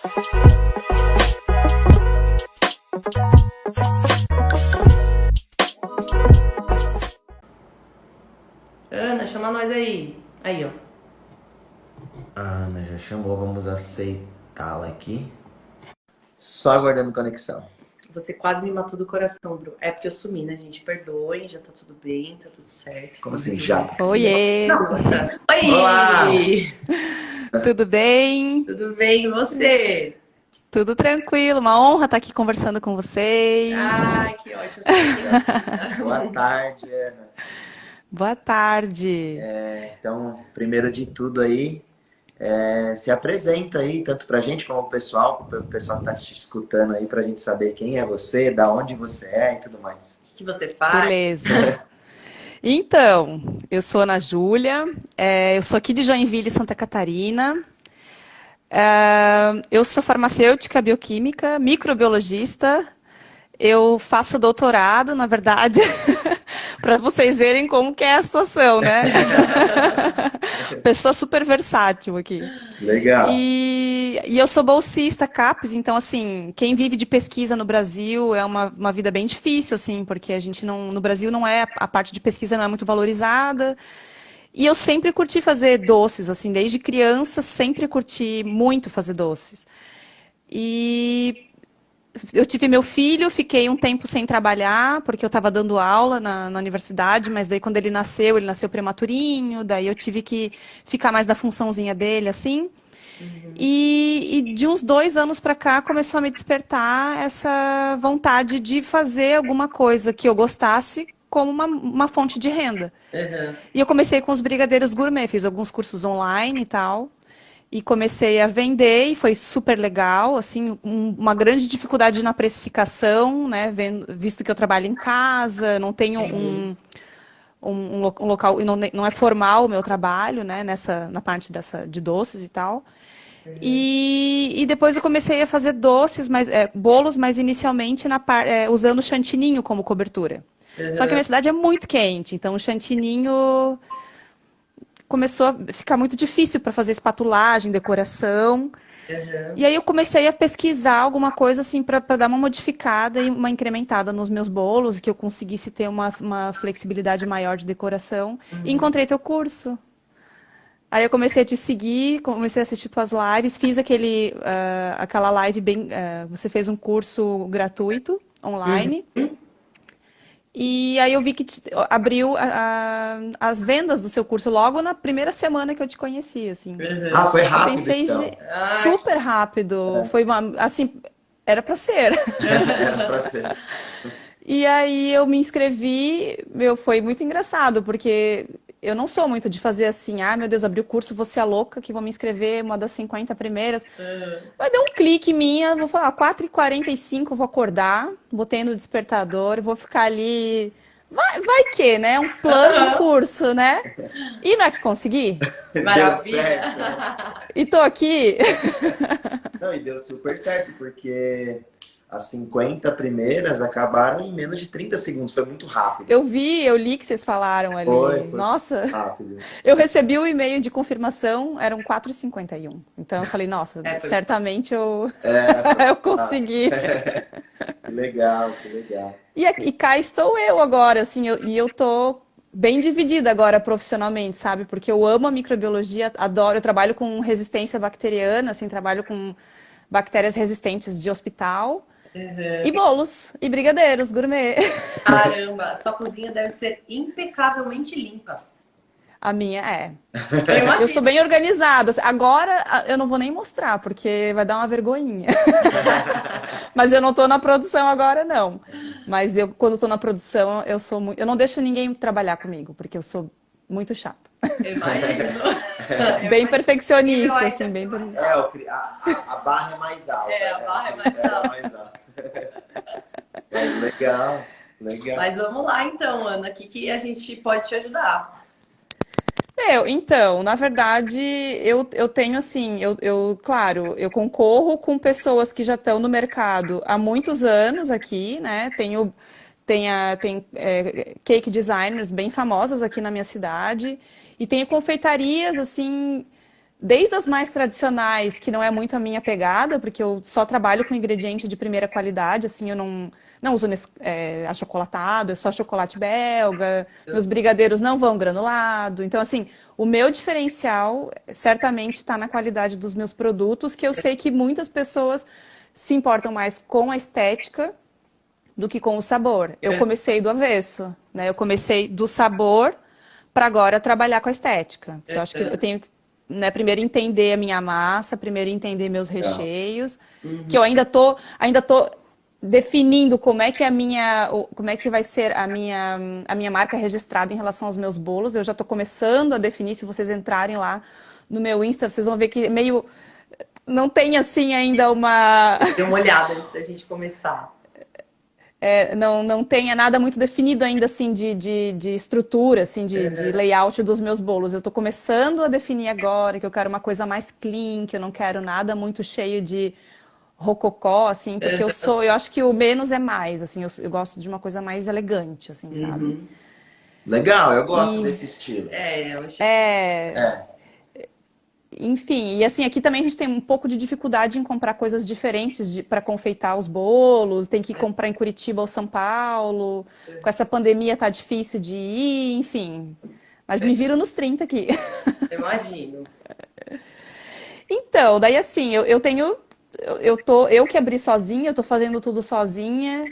Ana, chama nós aí. Aí, ó. A Ana já chamou, vamos aceitá-la aqui. Só aguardando conexão. Você quase me matou do coração, Bru. É porque eu sumi, né, gente? Perdoem, já tá tudo bem, tá tudo certo. Como assim, já? Oiê, Nossa. Oi! Olá! tudo bem? Tudo bem, e você? Tudo tranquilo, uma honra estar aqui conversando com vocês. Ai, que ótimo. Você Boa tarde, Ana. Boa tarde. Então, primeiro de tudo aí, se apresenta aí, tanto pra gente como pro pessoal que tá te escutando aí, pra gente saber quem é você, da onde você é e tudo mais. O que você faz? Beleza. Então, eu sou Ana Júlia, eu sou aqui de Joinville, Santa Catarina. Eu sou farmacêutica, bioquímica, microbiologista. Eu faço doutorado, na verdade, para vocês verem como que é a situação, né? Pessoa super versátil aqui. Legal. E eu sou bolsista CAPES, então, assim, quem vive de pesquisa no Brasil é uma vida bem difícil, assim, porque a gente não, no Brasil não é, a parte de pesquisa não é muito valorizada. E eu sempre curti fazer doces, assim, desde criança, sempre curti muito fazer doces. E eu tive meu filho, fiquei um tempo sem trabalhar, porque eu estava dando aula na universidade, mas daí quando ele nasceu prematurinho, daí eu tive que ficar mais da funçãozinha dele, assim. E de uns 2 anos para cá começou a me despertar essa vontade de fazer alguma coisa que eu gostasse como uma fonte de renda. Uhum. E eu comecei com os brigadeiros gourmet, fiz alguns cursos online e tal. E comecei a vender e foi super legal, assim, uma grande dificuldade na precificação, né, visto que eu trabalho em casa, não tenho um local, e não é formal o meu trabalho, né, na parte de doces e tal. E depois eu comecei a fazer doces, bolos, mas inicialmente usando chantininho como cobertura. Só que a minha cidade é muito quente, então o chantininho começou a ficar muito difícil para fazer espatulagem, decoração. E aí eu comecei a pesquisar alguma coisa assim para dar uma modificada e uma incrementada nos meus bolos, que eu conseguisse ter uma flexibilidade maior de decoração. E encontrei teu curso. Aí eu comecei a te seguir, comecei a assistir tuas lives, fiz aquela live você fez um curso gratuito, online. E aí eu vi que abriu as vendas do seu curso logo na primeira semana que eu te conheci, assim. Ah, foi Eu rápido, pensei então. super rápido, foi assim, era para ser. Era pra ser. E aí eu me inscrevi, foi muito engraçado, porque eu não sou muito de fazer assim, meu Deus, abri o curso, vou ser a louca que vou me inscrever, uma das 50 primeiras. Vai dar um clique minha, vou falar, 4h45 eu vou acordar, botei no despertador, vou ficar ali. Vai que, né? Um plus no curso, né? E não é que consegui? Deu Maravilha. certo, né? E tô aqui. Não, e deu super certo, porque as 50 primeiras acabaram em menos de 30 segundos, foi muito rápido. Eu li que vocês falaram ali. Foi Nossa, rápido. eu recebi o e-mail de confirmação, eram 4h51. Então eu falei, nossa, Foi. certamente eu Foi consegui. Que legal, que legal. E cá estou eu agora, assim, e eu tô bem dividida agora profissionalmente, sabe? Porque eu amo a microbiologia, adoro, eu trabalho com resistência bacteriana, assim, trabalho com bactérias resistentes de hospital. E bolos, e brigadeiros, gourmet. Caramba, sua cozinha deve ser impecavelmente limpa. A minha é. Eu Eu imagino. sou bem organizada. Agora eu não vou nem mostrar, porque vai dar uma vergonhinha. Mas eu não tô na produção agora, não. Mas quando tô na produção, eu não deixo ninguém trabalhar comigo, porque eu sou muito chata. Eu imagino. Bem perfeccionista, Ai, assim, bem. A barra é mais alta. A barra é mais alta. mais alta. Legal, legal. Mas vamos lá então, Ana, o que a gente pode te ajudar? Então, na verdade, eu tenho assim, claro, eu concorro com pessoas que já estão no mercado há muitos anos aqui, né? Tem cake designers bem famosas aqui na minha cidade, e tenho confeitarias, assim, desde as mais tradicionais, que não é muito a minha pegada, porque eu só trabalho com ingrediente de primeira qualidade, assim, eu não uso achocolatado, é só chocolate belga, meus brigadeiros não vão granulado. Então, assim, o meu diferencial certamente está na qualidade dos meus produtos, que eu sei que muitas pessoas se importam mais com a estética do que com o sabor. Eu comecei do avesso, né? Eu comecei do sabor para agora trabalhar com a estética. Eu acho que eu tenho que, né, primeiro entender a minha massa, primeiro entender meus recheios, que eu ainda tô definindo como é que como é que vai ser a minha marca registrada em relação aos meus bolos. Eu já estou começando a definir, se vocês entrarem lá no meu Insta, vocês vão ver que meio não tem assim ainda uma... Dê uma olhada antes da gente começar. Não tenha nada muito definido ainda, assim, de estrutura, assim, de layout dos meus bolos. Eu estou começando a definir agora que eu quero uma coisa mais clean, que eu não quero nada muito cheio de rococó, assim, porque eu acho que o menos é mais, assim, eu gosto de uma coisa mais elegante, assim, sabe? Legal, eu gosto desse estilo. Eu achei... Enfim, e assim, aqui também a gente tem um pouco de dificuldade em comprar coisas diferentes para confeitar os bolos, tem que comprar em Curitiba ou São Paulo, com essa pandemia tá difícil de ir, enfim. Mas me viro nos 30 aqui. Imagino. Então, daí assim, eu que abri sozinha, eu tô fazendo tudo sozinha,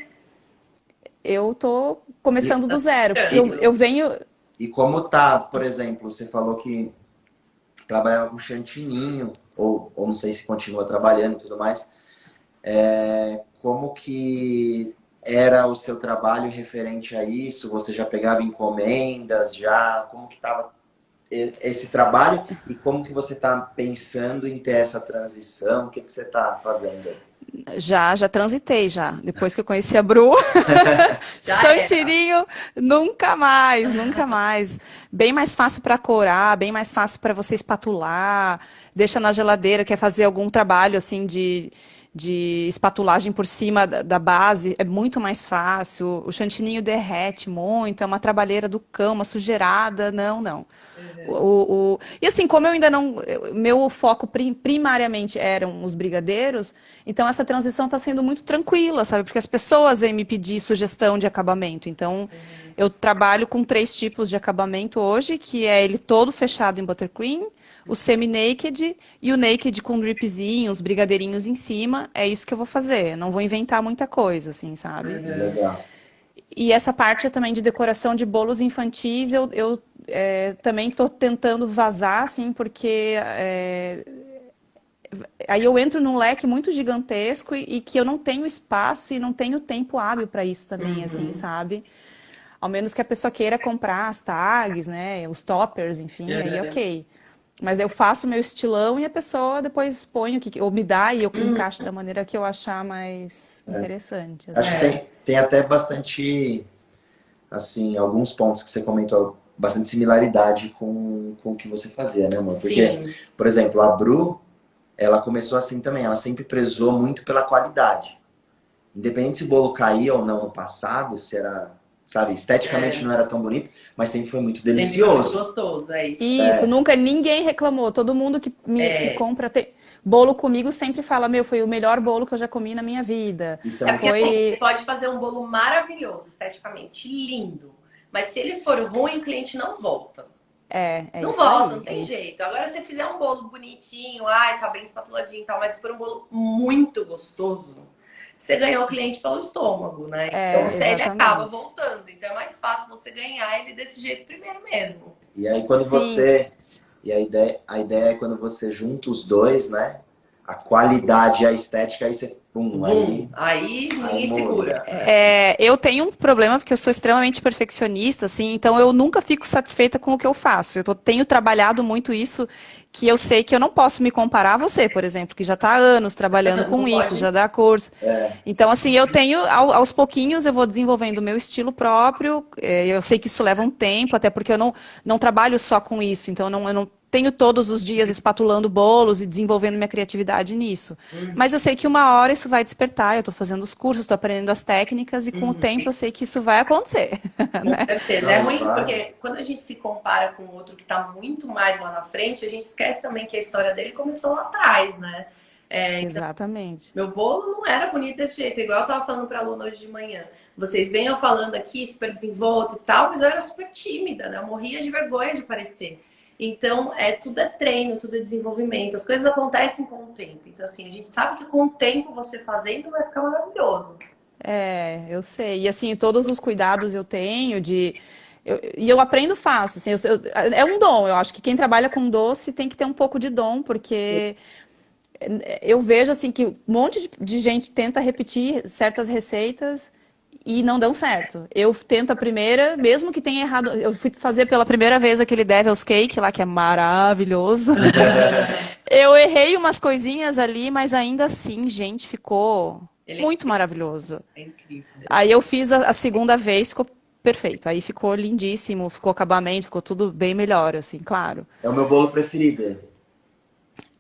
eu tô começando do zero, porque eu venho... E como tá, por exemplo, você falou que trabalhava com chantininho, ou não sei se continua trabalhando e tudo mais. Como que era o seu trabalho referente a isso? Você já pegava encomendas? Como que estava esse trabalho? E como que você está pensando em ter essa transição? O que você está fazendo? Já transitei já. Depois que eu conheci a Bru, chantininho, nunca mais. Bem mais fácil para corar, bem mais fácil para você espatular. Deixa na geladeira, quer fazer algum trabalho assim de espatulagem por cima da base, é muito mais fácil. O chantininho derrete muito, é uma trabalheira do cão, uma sujeirada. Não. E assim, como eu ainda não... Meu foco primariamente eram os brigadeiros, então essa transição está sendo muito tranquila, sabe? Porque as pessoas vêm me pedir sugestão de acabamento. Então, eu trabalho com 3 tipos de acabamento hoje, que é ele todo fechado em buttercream, o semi-naked e o naked com dripzinho, os brigadeirinhos em cima. É isso que eu vou fazer. Não vou inventar muita coisa, assim, sabe? Legal. E essa parte também de decoração de bolos infantis, eu também estou tentando vazar, assim, porque aí eu entro num leque muito gigantesco e que eu não tenho espaço e não tenho tempo hábil para isso também, assim, sabe? Ao menos que a pessoa queira comprar as tags, né, os toppers, enfim, aí ok. Mas eu faço o meu estilão e a pessoa depois põe ou me dá e eu encaixo da maneira que eu achar mais interessante. Assim. Acho que tem até bastante, assim, alguns pontos que você comentou, bastante similaridade com o que você fazia, né, amor? Porque, por exemplo, a Bru, ela começou assim também, ela sempre prezou muito pela qualidade. Independente se o bolo caía ou não no passado, se era... Sabe, esteticamente não era tão bonito, mas sempre foi muito delicioso. Sempre foi gostoso, é isso. Isso, nunca ninguém reclamou. Todo mundo que compra bolo comigo sempre fala, foi o melhor bolo que eu já comi na minha vida. Isso porque você pode fazer um bolo maravilhoso, esteticamente lindo, mas se ele for ruim, o cliente não volta. Não isso volta, aí, não tem jeito. Agora, se você fizer um bolo bonitinho, tá bem espatuladinho e tal, mas se for um bolo muito gostoso, você ganhou o cliente pelo estômago, né? Então ele acaba voltando. Então é mais fácil você ganhar ele desse jeito primeiro mesmo. E aí quando a ideia é quando você junta os dois, né? A qualidade e a estética, aí você... Aí ninguém segura. Eu tenho um problema porque eu sou extremamente perfeccionista, assim, então eu nunca fico satisfeita com o que eu faço. Tenho trabalhado muito isso, que eu sei que eu não posso me comparar a você, por exemplo, que já está há anos trabalhando com isso, já dá curso. Então, assim, eu tenho, aos pouquinhos, eu vou desenvolvendo o meu estilo próprio. Eu sei que isso leva um tempo, até porque eu não trabalho só com isso, então eu não tenho todos os dias espatulando bolos e desenvolvendo minha criatividade nisso. Mas eu sei que uma hora isso vai despertar. Eu estou fazendo os cursos, estou aprendendo as técnicas e com o tempo eu sei que isso vai acontecer. Né? Com certeza. É ruim porque quando a gente se compara com o outro que está muito mais lá na frente, a gente esquece também que a história dele começou lá atrás, né? Então, exatamente. meu bolo não era bonito desse jeito, igual eu tava falando para a aluna hoje de manhã. Vocês vêm eu falando aqui, super desenvolto e tal, mas eu era super tímida, né? Eu morria de vergonha de aparecer. Então, tudo é treino, tudo é desenvolvimento. As coisas acontecem com o tempo. Então, assim, a gente sabe que com o tempo você fazendo vai ficar maravilhoso. Eu sei. E assim, todos os cuidados eu tenho e eu aprendo fácil. Assim, é um dom. Eu acho que quem trabalha com doce tem que ter um pouco de dom, porque eu vejo assim que um monte de gente tenta repetir certas receitas e não dão certo. Eu tento a primeira, mesmo que tenha errado. Eu fui fazer pela primeira vez aquele Devil's Cake lá, que é maravilhoso. Eu errei umas coisinhas ali, mas ainda assim, gente, ficou muito maravilhoso. É incrível. Aí eu fiz a segunda vez, ficou perfeito. Aí ficou lindíssimo, ficou acabamento, ficou tudo bem melhor, assim, claro. É o meu bolo preferido.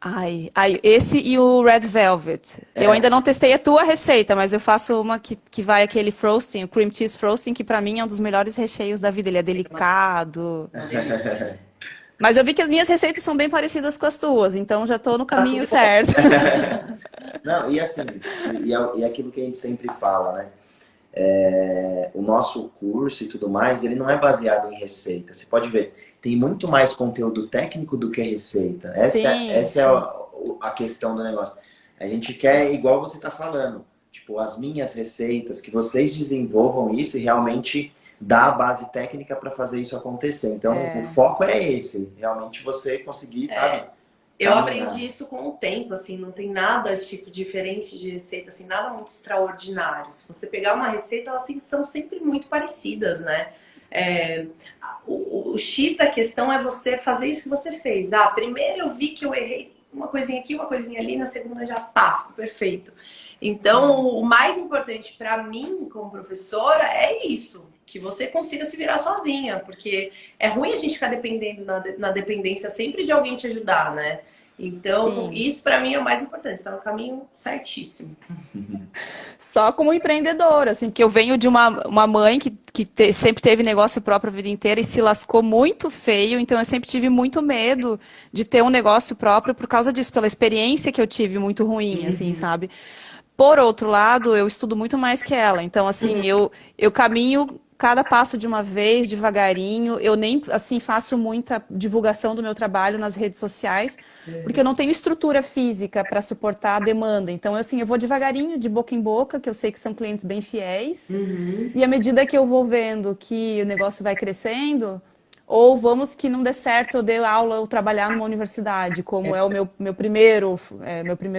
Ai, esse e o Red Velvet. Eu ainda não testei a tua receita, mas eu faço uma que vai aquele frosting, o cream cheese frosting, que pra mim é um dos melhores recheios da vida. Ele é delicado. Mas eu vi que as minhas receitas são bem parecidas com as tuas, então já tô no caminho certo. Não, e assim, e aquilo que a gente sempre fala, né? O nosso curso e tudo mais, ele não é baseado em receita. Você pode ver, tem muito mais conteúdo técnico do que receita. Essa é a questão do negócio. A gente quer, igual você está falando, tipo, as minhas receitas, que vocês desenvolvam isso e realmente dá a base técnica para fazer isso acontecer. Então, o foco é esse, realmente você conseguir, sabe? Eu aprendi isso com o tempo, assim, não tem nada tipo diferente de receita, assim, nada muito extraordinário. Se você pegar uma receita, elas são sempre muito parecidas, né? O X da questão é você fazer isso que você fez. Primeiro eu vi que eu errei uma coisinha aqui, uma coisinha ali, na segunda já ficou perfeito. Então, o mais importante para mim, como professora, é isso. Que você consiga se virar sozinha, porque é ruim a gente ficar dependendo na dependência sempre de alguém te ajudar, né? Então, isso para mim é o mais importante, está no caminho certíssimo. Só como empreendedora, assim, que eu venho de uma mãe que sempre teve negócio próprio a vida inteira e se lascou muito feio, então eu sempre tive muito medo de ter um negócio próprio por causa disso, pela experiência que eu tive muito ruim, assim, sabe? Por outro lado, eu estudo muito mais que ela, então, assim, eu caminho cada passo de uma vez, devagarinho. Eu nem, assim, faço muita divulgação do meu trabalho nas redes sociais, porque eu não tenho estrutura física para suportar a demanda. Então, assim, eu vou devagarinho, de boca em boca, que eu sei que são clientes bem fiéis. E à medida que eu vou vendo que o negócio vai crescendo, ou vamos que não dê certo, eu dei aula, eu trabalhar numa universidade, como é o meu primeiro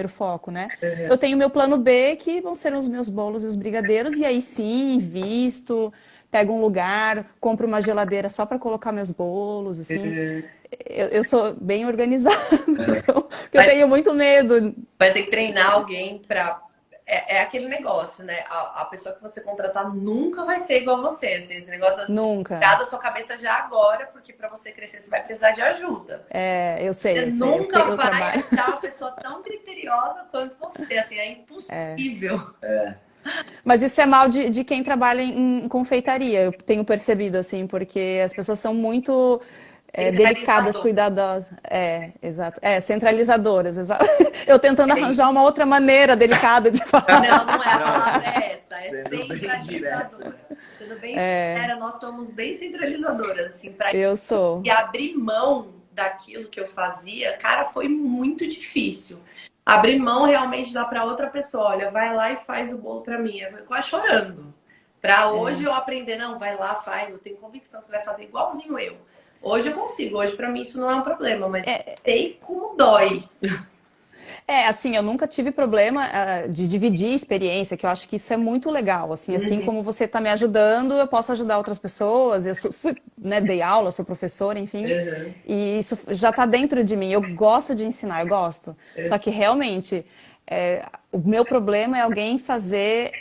foco, né? Eu tenho meu plano B, que vão ser os meus bolos e os brigadeiros, e aí sim, invisto, pego um lugar, compro uma geladeira só para colocar meus bolos, assim. Eu sou bem organizada, então, porque eu tenho muito medo. Vai ter que treinar alguém para... É aquele negócio, né? A pessoa que você contratar nunca vai ser igual a você. Assim, esse negócio nunca. Dá da sua cabeça já agora, porque para você crescer você vai precisar de ajuda. Eu sei. Você nunca vai achar uma pessoa tão criteriosa quanto você. Assim, é impossível. Mas isso é mal de quem trabalha em confeitaria, eu tenho percebido, assim, porque as pessoas são muito delicadas, cuidadosas. Exato. Centralizadoras, exato. Eu tentando arranjar uma outra maneira delicada de falar. Não é a palavra essa, é centralizadora. Sendo bem sincera, nós somos bem centralizadoras, assim, pra eu sou. E abrir mão daquilo que eu fazia, cara, foi muito difícil. Abrir mão realmente dá para outra pessoa, olha, vai lá e faz o bolo para mim. Eu quase chorando. Para hoje eu aprender, não, vai lá, faz, eu tenho convicção, você vai fazer igualzinho eu. Hoje eu consigo, hoje para mim isso não é um problema, mas sei como dói. Assim, eu nunca tive problema de dividir experiência, que eu acho que isso é muito legal, assim como você está me ajudando, eu posso ajudar outras pessoas, dei aula, sou professora, enfim, e isso já está dentro de mim, eu gosto de ensinar, eu gosto, só que realmente, o meu problema é alguém fazer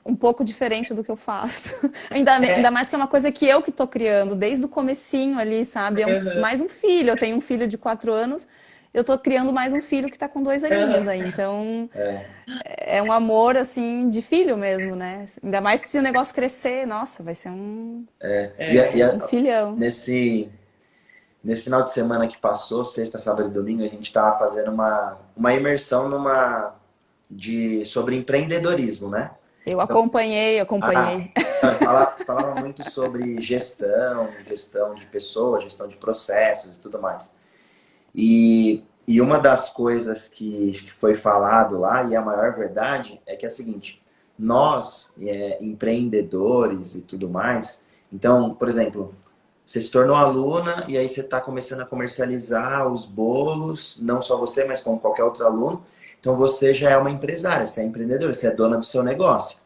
um pouco diferente do que eu faço, ainda mais que é uma coisa que eu que estou criando, desde o comecinho ali, sabe, mais um filho, eu tenho um filho de 4 anos, eu tô criando mais um filho que tá com 2 aninhos aí, então é um amor, assim, de filho mesmo, né? Ainda mais que se o negócio crescer, nossa, vai ser um filhão. Nesse final de semana que passou, sexta, sábado e domingo, a gente estava fazendo uma imersão sobre empreendedorismo, né? Eu acompanhei. Falava muito sobre gestão de pessoas, gestão de processos e tudo mais. E uma das coisas que foi falado lá, e a maior verdade, é que é a seguinte: nós, empreendedores e tudo mais, então, por exemplo, você se tornou aluna e aí você está começando a comercializar os bolos, não só você, mas como qualquer outro aluno. Então você já é uma empresária, você é empreendedora, você é dona do seu negócio.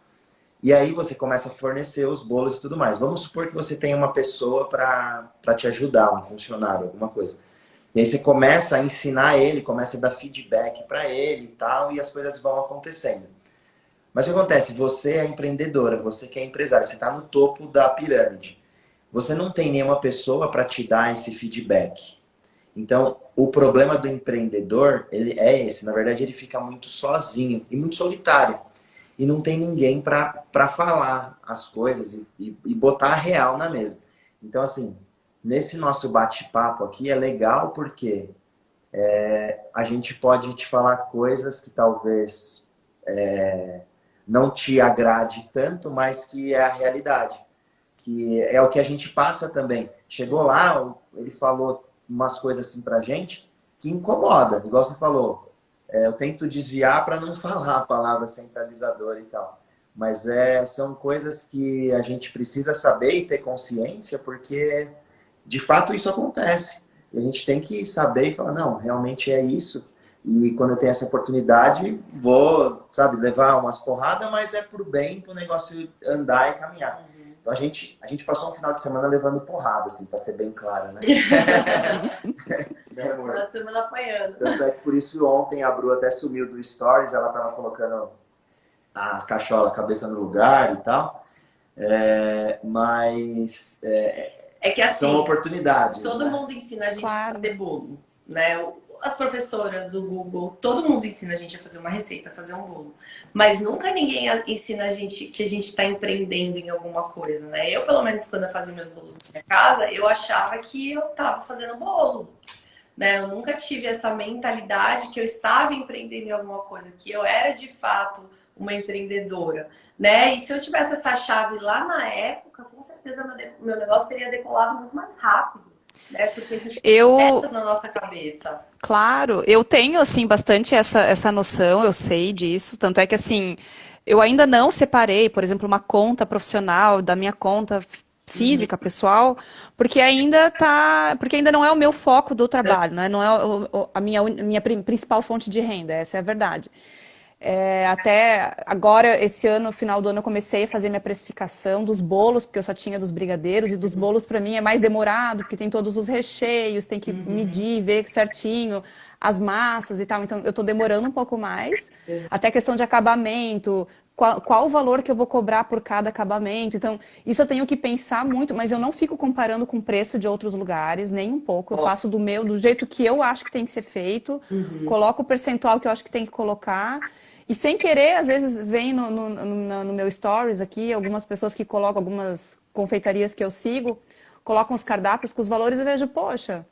E aí você começa a fornecer os bolos e tudo mais. Vamos supor que você tenha uma pessoa para te ajudar, um funcionário, alguma coisa. E aí você começa a ensinar ele, começa a dar feedback para ele e tal, e as coisas vão acontecendo. Mas o que acontece? Você é empreendedora, você que é empresária, você está no topo da pirâmide. Você não tem nenhuma pessoa para te dar esse feedback. Então, o problema do empreendedor, ele é esse. Na verdade, ele fica muito sozinho e muito solitário. E não tem ninguém para falar as coisas e botar a real na mesa. Então, assim, nesse nosso bate-papo aqui é legal porque a gente pode te falar coisas que talvez não te agrade tanto, mas que é a realidade. Que é o que a gente passa também. Chegou lá, ele falou umas coisas assim pra gente que incomoda, igual você falou. Eu tento desviar para não falar a palavra centralizadora e tal. Mas são coisas que a gente precisa saber e ter consciência, porque de fato isso acontece. E a gente tem que saber e falar, não, realmente é isso. E quando eu tenho essa oportunidade, vou, sabe, levar umas porradas, mas é pro bem, pro negócio andar e caminhar. Então a gente passou um final de semana levando porrada, assim, pra ser bem claro, né? Né, amor? Final de semana apanhando. Tanto é que por isso ontem a Bru até sumiu do Stories, ela tava colocando a cachola, a cabeça no lugar e tal. Mas é que assim, são oportunidades. Todo mundo ensina a gente a fazer bolo, né? As professoras, o Google, todo mundo ensina a gente a fazer uma receita, a fazer um bolo. Mas nunca ninguém ensina a gente que a gente está empreendendo em alguma coisa, né? Eu, pelo menos, quando eu fazia meus bolos na minha casa, eu achava que eu estava fazendo bolo, né? Eu nunca tive essa mentalidade que eu estava empreendendo em alguma coisa, que eu era, de fato, uma empreendedora, né? E se eu tivesse essa chave lá na época, com certeza meu negócio teria decolado muito mais rápido. Porque a gente tem metas na nossa cabeça. Claro, eu tenho, assim, bastante essa noção, eu sei disso, tanto é que, assim, eu ainda não separei, por exemplo, uma conta profissional da minha conta física, pessoal, porque ainda não é o meu foco do trabalho, né? Não é a minha principal fonte de renda, essa é a verdade. Até agora, esse ano, no final do ano, eu comecei a fazer minha precificação dos bolos, porque eu só tinha dos brigadeiros, e dos bolos para mim é mais demorado, porque tem todos os recheios, tem que medir, ver certinho as massas e tal, então eu estou demorando um pouco mais, até questão de acabamento, qual o valor que eu vou cobrar por cada acabamento, então isso eu tenho que pensar muito, mas eu não fico comparando com o preço de outros lugares, nem um pouco, eu faço do jeito que eu acho que tem que ser feito, coloco o percentual que eu acho que tem que colocar. E sem querer, às vezes, vem no meu stories aqui, algumas pessoas que colocam, algumas confeitarias que eu sigo, colocam os cardápios com os valores e eu vejo, poxa,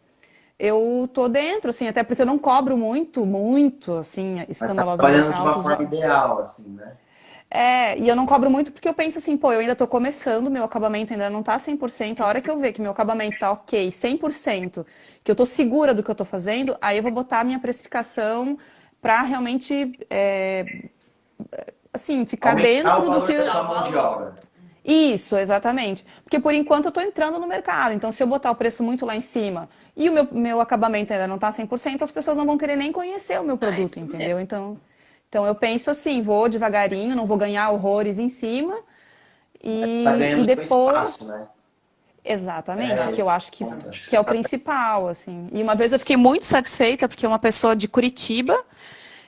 eu tô dentro, assim, até porque eu não cobro muito, assim, escandalosamente alto. Trabalhando de uma forma ideal, assim, né? E eu não cobro muito porque eu penso assim, pô, eu ainda tô começando, meu acabamento ainda não tá 100%, a hora que eu ver que meu acabamento tá ok, 100%, que eu tô segura do que eu tô fazendo, aí eu vou botar a minha precificação para realmente, assim, ficar dentro do que... Sua mão de obra. Isso, exatamente. Porque por enquanto eu estou entrando no mercado, então se eu botar o preço muito lá em cima e o meu acabamento ainda não está 100%, as pessoas não vão querer nem conhecer o meu produto, entendeu? Então eu penso assim, vou devagarinho, não vou ganhar horrores em cima e depois... Espaço, né? Exatamente, que eu acho que é o principal, assim. E uma vez eu fiquei muito satisfeita, porque uma pessoa de Curitiba,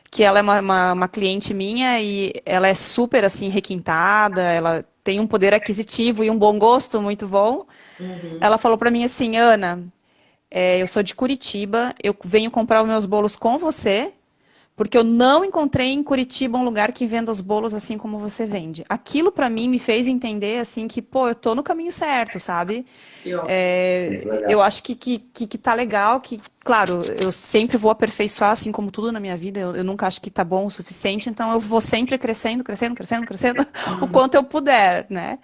que ela é uma cliente minha e ela é super, assim, requintada, ela tem um poder aquisitivo e um bom gosto muito bom. Ela falou pra mim assim, Ana, eu sou de Curitiba, eu venho comprar os meus bolos com você, Porque eu não encontrei em Curitiba um lugar que venda os bolos assim como você vende. Aquilo pra mim me fez entender assim que, pô, eu tô no caminho certo, sabe? Que ótimo. Muito Eu legal. acho que tá legal, que, claro, eu sempre vou aperfeiçoar, assim como tudo na minha vida, eu nunca acho que tá bom o suficiente, então eu vou sempre crescendo, crescendo, crescendo, crescendo, o Uhum. quanto eu puder, né?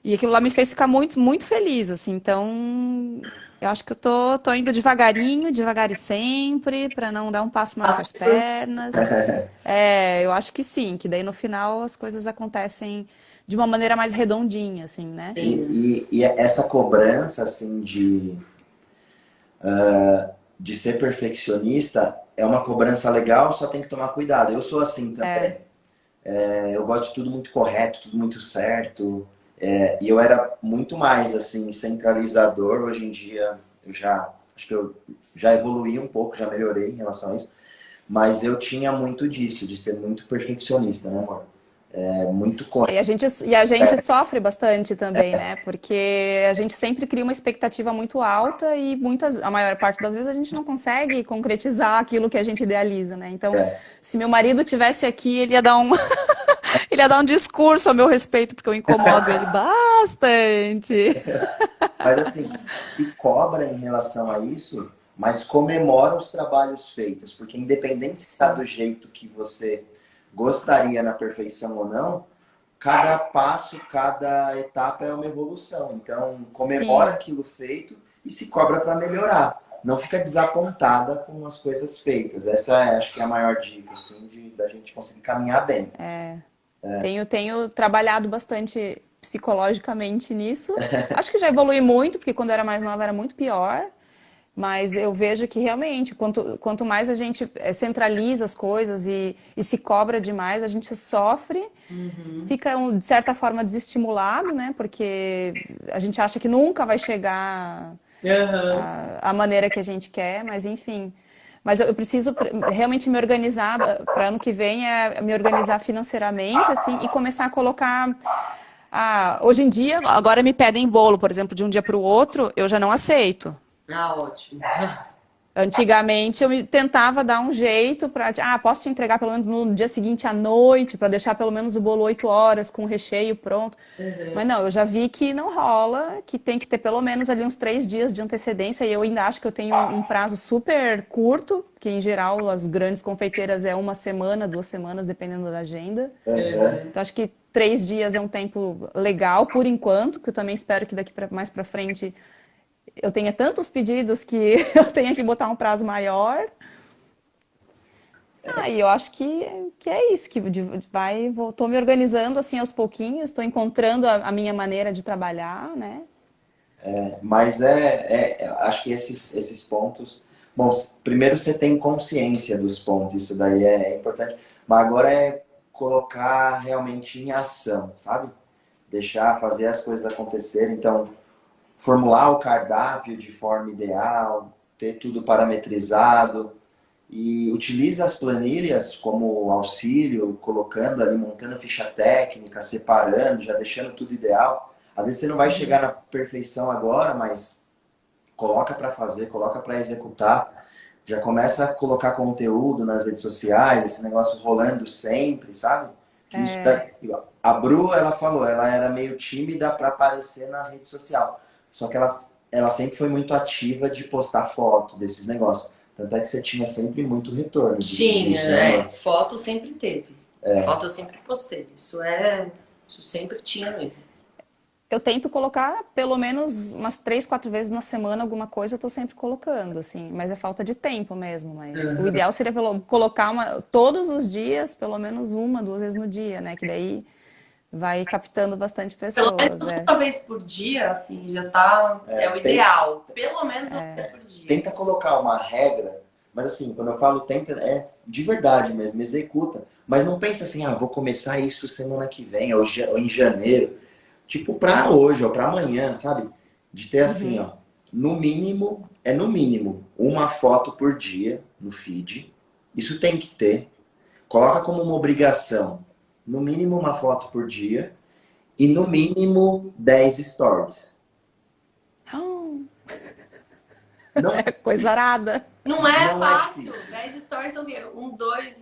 E aquilo lá me fez ficar muito, muito feliz, assim. Então, eu acho que eu tô indo devagarinho, devagar e sempre, para não dar um passo maior que Passo as por pernas. É, eu acho que sim, que daí no final as coisas acontecem de uma maneira mais redondinha, assim, né? sim. E essa cobrança, assim, de ser perfeccionista é uma cobrança legal, só tem que tomar cuidado. Eu sou assim também. Eu gosto de tudo muito correto, tudo muito certo. E eu era muito mais, assim, centralizador. Hoje em dia, acho que eu já evoluí um pouco, já melhorei em relação a isso. Mas eu tinha muito disso, de ser muito perfeccionista, né, amor? Muito correto. E a gente sofre bastante também, né? Porque a gente sempre cria uma expectativa muito alta e a maior parte das vezes a gente não consegue concretizar aquilo que a gente idealiza, né? Então, É. se meu marido tivesse aqui, ele ia dar um, ele ia dar um discurso a meu respeito, porque eu incomodo ele bastante. Mas assim, se cobra em relação a isso, mas comemora os trabalhos feitos, porque independente se está Sim, do jeito que você gostaria na perfeição ou não, cada passo, cada etapa é uma evolução. Então, comemora sim. aquilo feito e se cobra para melhorar. Não fica desapontada com as coisas feitas. Essa acho que é a maior dica, assim, da gente conseguir caminhar bem. Tenho trabalhado bastante psicologicamente nisso. Acho que já evolui muito, porque quando eu era mais nova era muito pior. Mas eu vejo que realmente, quanto mais a gente centraliza as coisas e se cobra demais, a gente sofre, Uhum. fica, de certa forma, desestimulado, né? Porque a gente acha que nunca vai chegar Aham. à maneira que a gente quer, mas enfim. Mas eu preciso realmente me organizar para ano que vem, me organizar financeiramente, assim, e começar a colocar. Hoje em dia, agora me pedem bolo, por exemplo, de um dia para o outro, eu já não aceito. Ah, ótimo. Antigamente tentava dar um jeito para, posso te entregar pelo menos no dia seguinte à noite, para deixar pelo menos o bolo 8 horas com o recheio pronto. Mas Uhum. não, eu já vi que não rola, que tem que ter pelo menos ali uns 3 dias de antecedência, e eu ainda acho que eu tenho um prazo super curto, que em geral as grandes confeiteiras é uma semana, 2 semanas, dependendo da agenda. Uhum. Então acho que 3 dias é um tempo legal por enquanto, que eu também espero que daqui mais para frente eu tenha tantos pedidos que eu tenha que botar um prazo maior. E eu acho que é isso, que tô me organizando assim aos pouquinhos, estou encontrando a minha maneira de trabalhar, né? Mas acho que esses pontos. Bom, primeiro você tem consciência dos pontos, isso daí é importante. Mas agora é colocar realmente em ação, sabe? Deixar fazer as coisas acontecerem. Então, formular o cardápio de forma ideal, ter tudo parametrizado e utilize as planilhas como auxílio, colocando ali, montando ficha técnica, separando, já deixando tudo ideal. Às vezes você não vai chegar na perfeição agora, mas coloca para fazer, coloca para executar. Já começa a colocar conteúdo nas redes sociais, esse negócio rolando sempre, sabe? Que isso a Bru, ela falou, ela era meio tímida para aparecer na rede social. Só que ela sempre foi muito ativa de postar foto desses negócios. Tanto é que você tinha sempre muito retorno Tinha, disso, né, amor? foto sempre teve. Foto eu sempre postei. Isso sempre tinha mesmo. Eu tento colocar pelo menos umas 3, 4 vezes na semana alguma coisa, eu tô sempre colocando, assim, mas é falta de tempo mesmo. Mas o ideal seria colocar todos os dias, pelo menos 1, 2 vezes no dia, né? Que daí vai captando bastante Pelo pessoas. menos uma vez por dia, assim, já tá. É o ideal. Pelo menos uma vez por dia. Tenta colocar uma regra, mas assim, quando eu falo tenta, é de verdade mesmo, executa. Mas não pensa assim, vou começar isso semana que vem, ou em janeiro. Tipo, pra hoje, ou pra amanhã, sabe? De ter assim, ó, no mínimo, uma foto por dia no feed. Isso tem que ter. Coloca como uma obrigação. No mínimo uma foto por dia e no mínimo 10 stories. Não Coisa arada. Não é Não fácil. é difícil. 10 stories são o quê?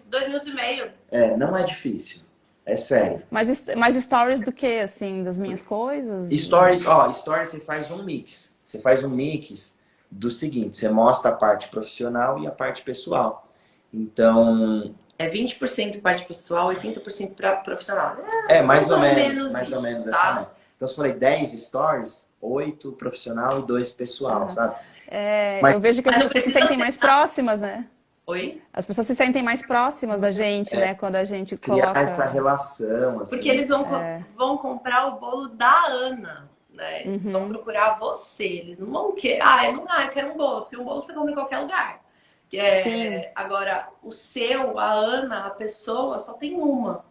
2 minutos e meio. Não é difícil. É sério. Mas stories do quê, assim? Das minhas coisas? Stories, stories você faz um mix. Você faz um mix do seguinte, você mostra a parte profissional e a parte pessoal. Então... É 20% parte pessoal, 80% para profissional. Mais ou menos isso, essa tá? média. Então, se eu falei 10 stories, 8 profissional e 2 pessoal, sabe? Mas, Eu vejo que as Mas não pessoas se precisa sentem ser- mais próximas, né? Oi? As pessoas se sentem mais próximas da gente, né? Quando a gente criar coloca... essa relação, assim. Porque eles vão comprar o bolo da Ana, né? Eles vão procurar você. Eles não vão querer. Eu quero um bolo, porque um bolo você compra em qualquer lugar. Sim. Agora, o seu, a Ana, a pessoa, só tem uma.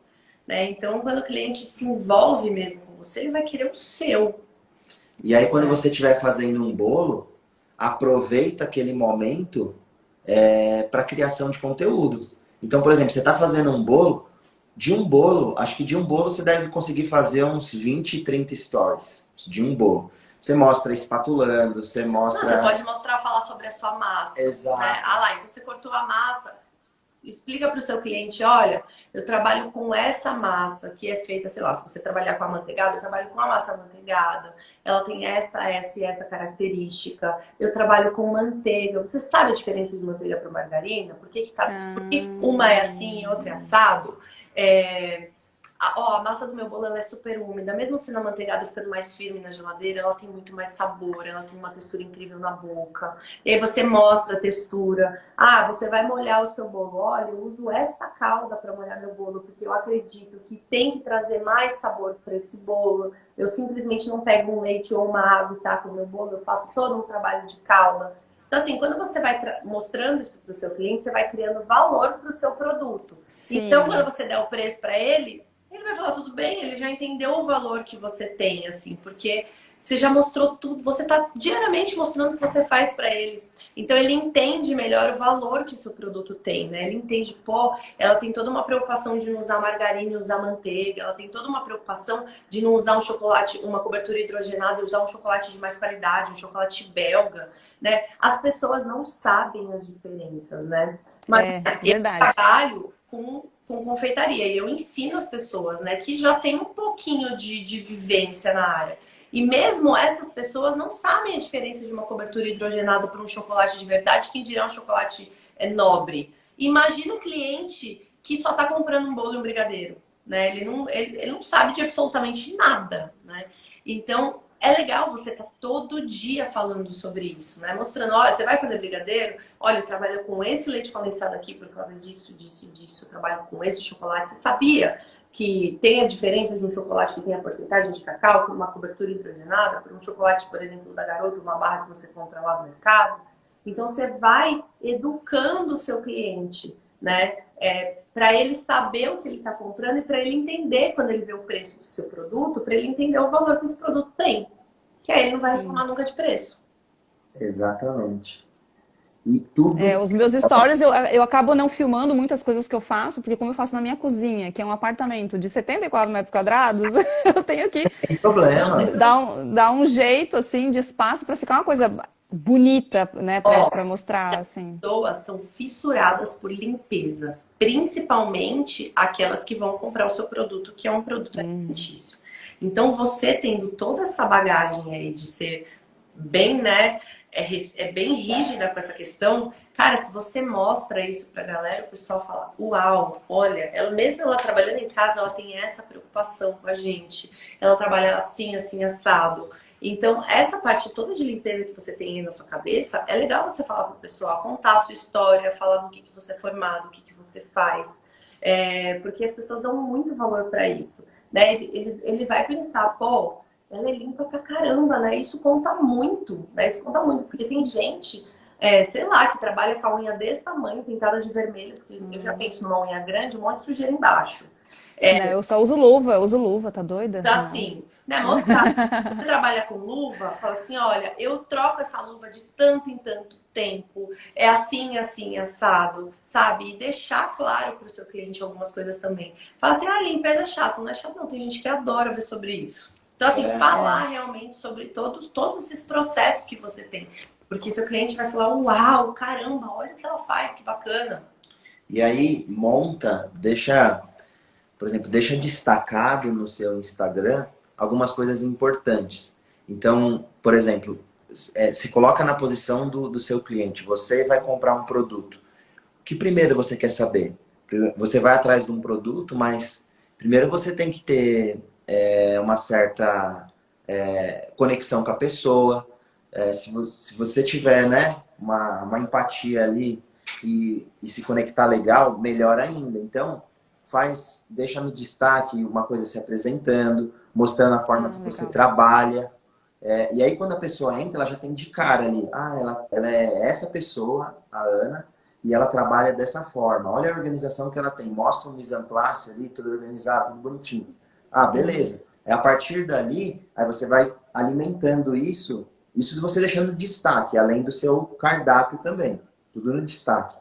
Né? Então, quando o cliente se envolve mesmo com você, ele vai querer o seu. E aí, quando você estiver fazendo um bolo, aproveita aquele momento para criação de conteúdo. Então, por exemplo, você está fazendo um bolo, acho que de um bolo você deve conseguir fazer uns 20, 30 stories de um bolo. Você mostra espatulando, você mostra... Não, você pode mostrar, falar sobre a sua massa. Exato. Né? Então você cortou a massa. Explica para o seu cliente, olha, eu trabalho com essa massa que é feita, sei lá, se você trabalhar com amanteigada, eu trabalho com a massa amanteigada, ela tem essa e essa característica, eu trabalho com manteiga. Você sabe a diferença de manteiga para margarina? Por que uma é assim e outra é assado? A massa do meu bolo ela é super úmida, mesmo sendo amanteigada ficando mais firme na geladeira, ela tem muito mais sabor, ela tem uma textura incrível na boca. E aí você mostra a textura. Você vai molhar o seu bolo. Olha, eu uso essa calda para molhar meu bolo, porque eu acredito que tem que trazer mais sabor para esse bolo. Eu simplesmente não pego um leite ou uma água e taco no meu bolo, eu faço todo um trabalho de calda. Então, assim, quando você vai mostrando isso para o seu cliente, você vai criando valor para o seu produto. Sim. Então, quando você der o preço para ele vai falar, tudo bem, ele já entendeu o valor que você tem, assim, porque você já mostrou tudo, você tá diariamente mostrando o que você faz para ele. Então ele entende melhor o valor que o seu produto tem, né? Ele entende, ela tem toda uma preocupação de não usar margarina e usar manteiga, ela tem toda uma preocupação de não usar um chocolate, uma cobertura hidrogenada e usar um chocolate de mais qualidade, um chocolate belga, né? As pessoas não sabem as diferenças, né? Mas eu trabalho com confeitaria. E eu ensino as pessoas, né, que já tem um pouquinho de vivência na área. E mesmo essas pessoas não sabem a diferença de uma cobertura hidrogenada para um chocolate de verdade, quem dirá um chocolate nobre. Imagina o cliente que só está comprando um bolo e um brigadeiro, né? Ele não sabe de absolutamente nada, né? Então, é legal você estar todo dia falando sobre isso, né? Mostrando, olha, você vai fazer brigadeiro? Olha, eu trabalho com esse leite condensado aqui por causa disso, disso e disso. Eu trabalho com esse chocolate. Você sabia que tem a diferença de um chocolate que tem a porcentagem de cacau com uma cobertura hidrogenada para um chocolate, por exemplo, da Garoto, uma barra que você compra lá no mercado? Então, você vai educando o seu cliente, né? Para ele saber o que ele está comprando e para ele entender quando ele vê o preço do seu produto, para ele entender o valor que esse produto tem. Que aí ele não vai reclamar nunca de preço. Exatamente. E tudo... os meus stories, eu acabo não filmando muitas coisas que eu faço, porque como eu faço na minha cozinha, que é um apartamento de 74 metros quadrados, eu tenho que Tem problema. dar um jeito, assim, de espaço para ficar uma coisa bonita, né, para mostrar, assim. As pessoas são fissuradas por limpeza, principalmente aquelas que vão comprar o seu produto, que é um produto alimentício. Então, você tendo toda essa bagagem aí de ser bem, né, bem rígida com essa questão, cara, se você mostra isso pra galera, o pessoal fala, uau, olha, ela trabalhando em casa, ela tem essa preocupação com a gente, ela trabalha assim, assim, assado. Então, essa parte toda de limpeza que você tem aí na sua cabeça, é legal você falar pro pessoal, contar a sua história, falar do que você é formado, o que você faz, porque as pessoas dão muito valor pra isso, né? Ele vai pensar, ela é limpa pra caramba, né? Isso conta muito, né? Isso conta muito, porque tem gente, sei lá, que trabalha com a unha desse tamanho, pintada de vermelho, porque eu já penso numa unha grande, um monte de sujeira embaixo. Eu só uso luva, tá doida? Então, assim, né, mostrar. Você trabalha com luva, fala assim, olha, eu troco essa luva de tanto em tanto tempo, é assim, assim, assado, sabe? E deixar claro pro seu cliente algumas coisas também. Fala assim, limpeza é chato, não é chato não, tem gente que adora ver sobre isso. Então, assim, falar realmente sobre todos esses processos que você tem. Porque seu cliente vai falar, uau, caramba, olha o que ela faz, que bacana. E aí, por exemplo, deixa destacado no seu Instagram algumas coisas importantes. Então, por exemplo, se coloca na posição do seu cliente. Você vai comprar um produto. O que primeiro você quer saber? Você vai atrás de um produto, mas primeiro você tem que ter uma certa conexão com a pessoa. Se você tiver, né, uma empatia ali e se conectar legal, melhor ainda. Então, deixa no destaque uma coisa se apresentando, mostrando a forma que você trabalha. E aí, quando a pessoa entra, ela já tem de cara ali. Ela é essa pessoa, a Ana, e ela trabalha dessa forma. Olha a organização que ela tem. Mostra um mise en place ali, tudo organizado, tudo bonitinho. Beleza. A partir dali, aí você vai alimentando isso você deixando destaque, além do seu cardápio também. Tudo no destaque.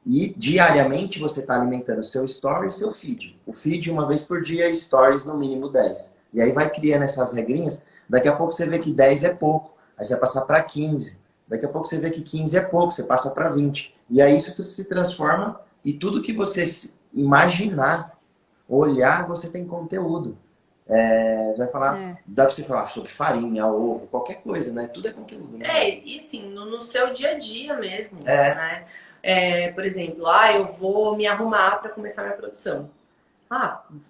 E diariamente você está alimentando o seu story e seu feed. O feed uma vez por dia, stories no mínimo 10. E aí vai criando essas regrinhas. Daqui a pouco você vê que 10 é pouco. Aí você vai passar para 15. Daqui a pouco você vê que 15 é pouco. Você passa para 20. E aí isso se transforma e tudo que você imaginar, olhar, você tem conteúdo. Vai falar, dá para você falar sobre farinha, ovo, qualquer coisa, né? Tudo é conteúdo. Né? E assim, no seu dia a dia mesmo, né? Por exemplo, eu vou me arrumar para começar minha produção.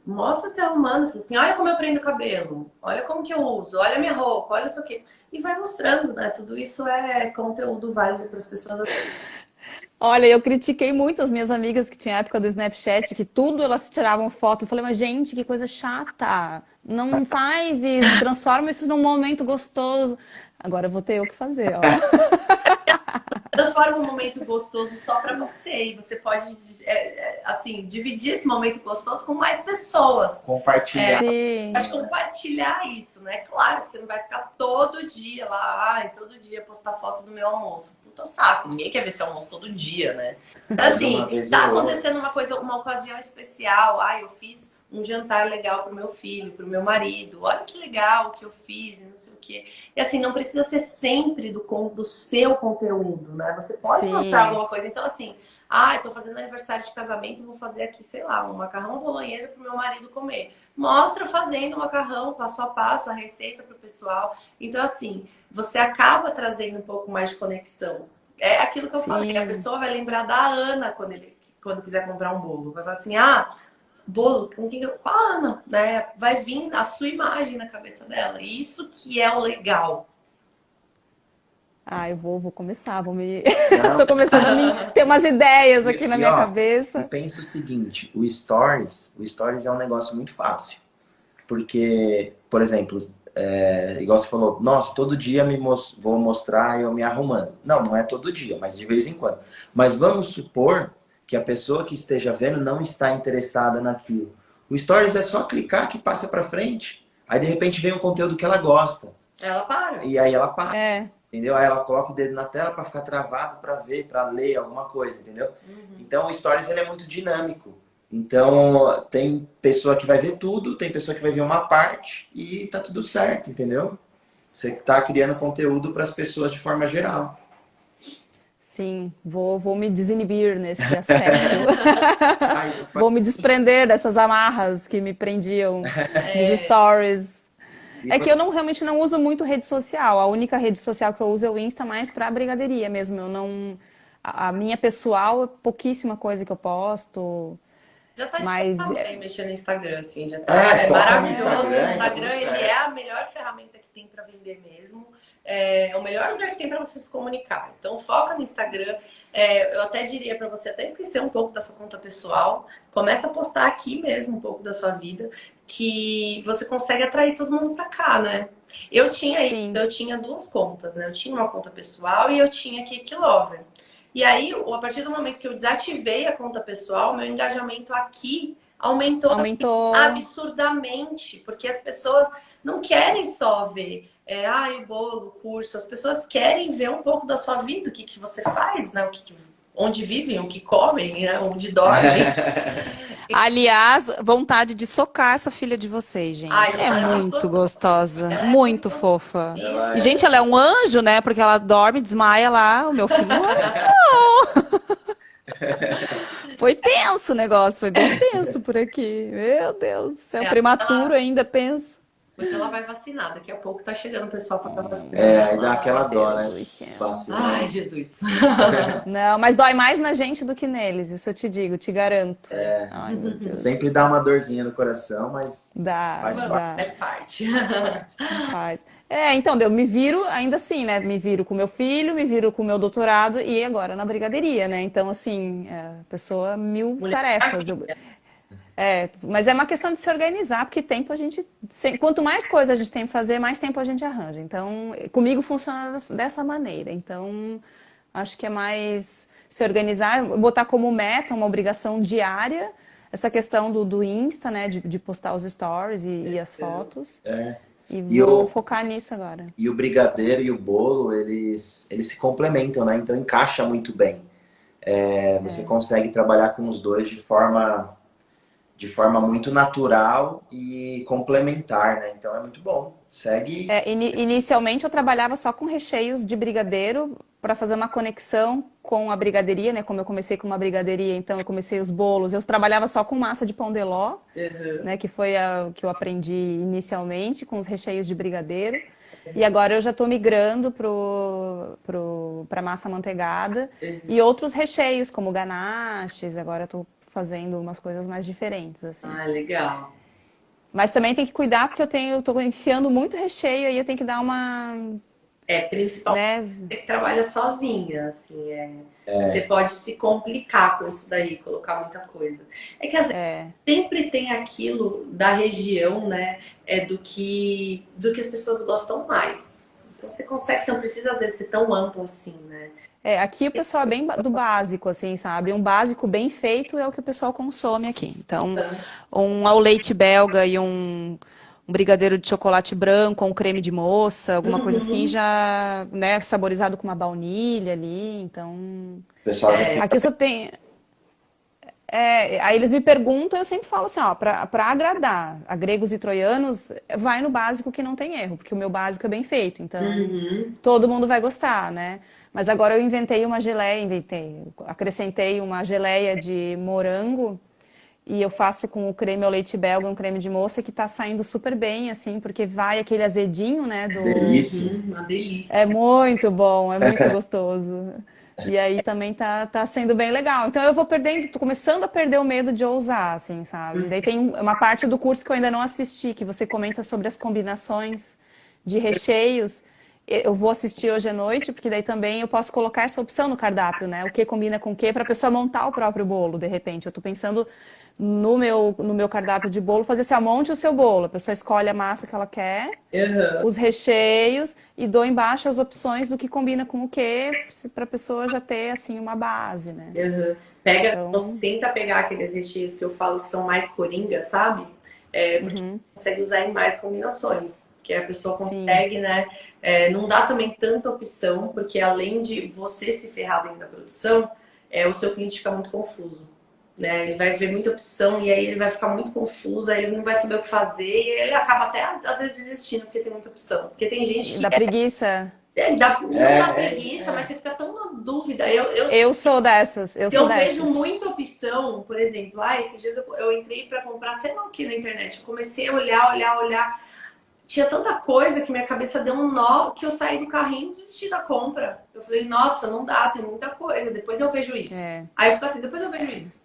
Mostra se arrumando, assim, olha como eu prendo o cabelo, olha como que eu uso, olha a minha roupa, olha isso aqui. E vai mostrando, né? Tudo isso é conteúdo válido para as pessoas. Olha, eu critiquei muito as minhas amigas que tinha a época do Snapchat, que tudo elas tiravam foto. Eu falei, mas gente, que coisa chata. Não faz isso, transforma isso num momento gostoso. Agora eu vou ter o que fazer, ó. Transforma um momento gostoso só para você. E você pode, assim, dividir esse momento gostoso com mais pessoas. Compartilhar. Acho que compartilhar isso, né? Claro que você não vai ficar todo dia lá, todo dia postar foto do meu almoço. Puta saco, ninguém quer ver seu almoço todo dia, né? Assim, tá acontecendo uma ocasião especial. Eu fiz um jantar legal pro meu filho, pro meu marido. Olha que legal que eu fiz e não sei o quê. E assim, não precisa ser sempre do seu conteúdo, né? Você pode mostrar alguma coisa. Então, assim, eu tô fazendo aniversário de casamento, vou fazer aqui, sei lá, um macarrão bolonhesa pro meu marido comer. Mostra fazendo o macarrão, passo a passo, a receita pro pessoal. Então, assim, você acaba trazendo um pouco mais de conexão. É aquilo que eu falei, a pessoa vai lembrar da Ana quando quiser comprar um bolo. Vai falar assim, bolo, com a Ana, né? Vai vir a sua imagem na cabeça dela. Isso que é o legal. Eu vou começar, Tô começando a ter umas ideias aqui na minha cabeça. E pensa o seguinte, o Stories é um negócio muito fácil. Porque, por exemplo, igual você falou, nossa, todo dia vou mostrar eu me arrumando. Não é todo dia, mas de vez em quando. Mas vamos supor que a pessoa que esteja vendo não está interessada naquilo. O Stories é só clicar que passa para frente. Aí, de repente, vem um conteúdo que ela gosta. Ela para. E aí ela para. Entendeu? Aí ela coloca o dedo na tela para ficar travado, para ver, para ler alguma coisa, entendeu? Então, o Stories ele é muito dinâmico. Então, tem pessoa que vai ver tudo, tem pessoa que vai ver uma parte e tá tudo certo, entendeu? Você tá criando conteúdo para as pessoas de forma geral. Sim, vou me desinibir nesse aspecto. Vou me desprender dessas amarras que me prendiam nos stories. Que eu realmente não uso muito rede social. A única rede social que eu uso é o Insta, mais para brigadeiria mesmo. A minha pessoal é pouquíssima coisa que eu posto. Já tá mexendo no Instagram, assim, já tá. É maravilhoso. No o Instagram ele é a melhor ferramenta que tem para vender mesmo. É o melhor lugar que tem para você se comunicar. Então, foca no Instagram. Eu até diria para você até esquecer um pouco da sua conta pessoal. Começa a postar aqui mesmo um pouco da sua vida, que você consegue atrair todo mundo para cá, né? Eu tinha duas contas, né? Eu tinha uma conta pessoal e eu tinha Cake Lover. E aí, a partir do momento que eu desativei a conta pessoal, meu engajamento aqui aumentou. Absurdamente, porque as pessoas não querem só ver bolo, curso. As pessoas querem ver um pouco da sua vida, o que você faz, né? onde vivem, o que comem, né? Onde dormem. Aliás, vontade de socar essa filha de vocês, gente. Ai, É muito gostosa, ela é muito fofa. Isso. E, gente, ela é um anjo, né? Porque ela dorme, desmaia lá. O meu filho não é assim, não. Foi tenso o negócio, foi bem tenso por aqui. Meu Deus do céu, prematuro ainda, penso. Porque ela vai vacinar. Daqui a pouco tá chegando o pessoal pra vacinar. Aí dá aquela dó, né? Ai, Jesus. Não, mas dói mais na gente do que neles, isso eu te digo, te garanto. Ai, meu Deus. Sempre dá uma dorzinha no coração, mas Dá, faz dá. Faz parte. Faz. Então, eu me viro ainda assim, né? Me viro com meu filho, me viro com o meu doutorado e agora na brigadeiria, né? Então, assim, pessoa mil tarefas. Mas é uma questão de se organizar, porque tempo a gente. Quanto mais coisa a gente tem que fazer, mais tempo a gente arranja. Então, comigo funciona dessa maneira. Então, acho que é mais se organizar, botar como meta uma obrigação diária, essa questão do Insta, né? De postar os stories e as fotos. E vou focar nisso agora. E o brigadeiro e o bolo, eles se complementam, né? Então encaixa muito bem. Você consegue trabalhar com os dois de forma muito natural e complementar, né? Então é muito bom. Segue. Inicialmente eu trabalhava só com recheios de brigadeiro para fazer uma conexão com a brigadeiria, né? Como eu comecei com uma brigadeiria, então eu comecei os bolos. Eu trabalhava só com massa de pão de ló, né? Que foi o que eu aprendi inicialmente com os recheios de brigadeiro. E agora eu já estou migrando para massa amanteigada e outros recheios, como ganaches. Agora eu estou fazendo umas coisas mais diferentes, assim. Ah, legal. Mas também tem que cuidar, porque eu tô enfiando muito recheio, aí eu tenho que dar uma... Principalmente né? você que trabalha sozinha, assim, você pode se complicar com isso daí, colocar muita coisa. É que às vezes sempre tem aquilo da região, né, do que as pessoas gostam mais. Então você não precisa às vezes ser tão amplo assim, né? Aqui o pessoal é bem do básico, assim, sabe? Um básico bem feito é o que o pessoal consome aqui. Então, um ao leite belga e um brigadeiro de chocolate branco, um creme de moça, alguma coisa assim, já, né, saborizado com uma baunilha ali, então... Pessoal, aqui eu só tenho... aí eles me perguntam, eu sempre falo assim, ó, para agradar a gregos e troianos, vai no básico que não tem erro, porque o meu básico é bem feito, então todo mundo vai gostar, né? Mas agora eu acrescentei uma geleia de morango e eu faço com o creme ao leite belga, um creme de moça que tá saindo super bem, assim, porque vai aquele azedinho, né? delícia. Uma delícia. É muito bom, é muito gostoso. E aí também tá sendo bem legal. Então eu tô começando a perder o medo de ousar, assim, sabe? Daí tem uma parte do curso que eu ainda não assisti, que você comenta sobre as combinações de recheios. Eu vou assistir hoje à noite, porque daí também eu posso colocar essa opção no cardápio, né? O que combina com o que, para a pessoa montar o próprio bolo, de repente. Eu tô pensando no meu cardápio de bolo, fazer assim, monte o seu bolo. A pessoa escolhe a massa que ela quer, os recheios, e dou embaixo as opções do que combina com o que, para a pessoa já ter, assim, uma base, né? Tenta pegar aqueles recheios que eu falo que são mais coringa, sabe? Porque consegue usar em mais combinações. Que a pessoa consegue, né? Não dá também tanta opção, porque além de você se ferrar dentro da produção, o seu cliente fica muito confuso. Né? Ele vai ver muita opção e aí ele vai ficar muito confuso, aí ele não vai saber o que fazer e ele acaba até às vezes desistindo porque tem muita opção. Porque tem gente que. Dá preguiça. Não dá preguiça, mas você fica tão na dúvida. Eu sou dessas. Eu vejo muita opção, por exemplo, esses dias eu entrei pra comprar, sei lá o que na internet. Eu comecei a olhar. Tinha tanta coisa que minha cabeça deu um nó que eu saí do carrinho e desisti da compra. Eu falei, nossa, não dá, tem muita coisa, depois eu vejo isso. Aí eu fico assim, depois eu vejo isso.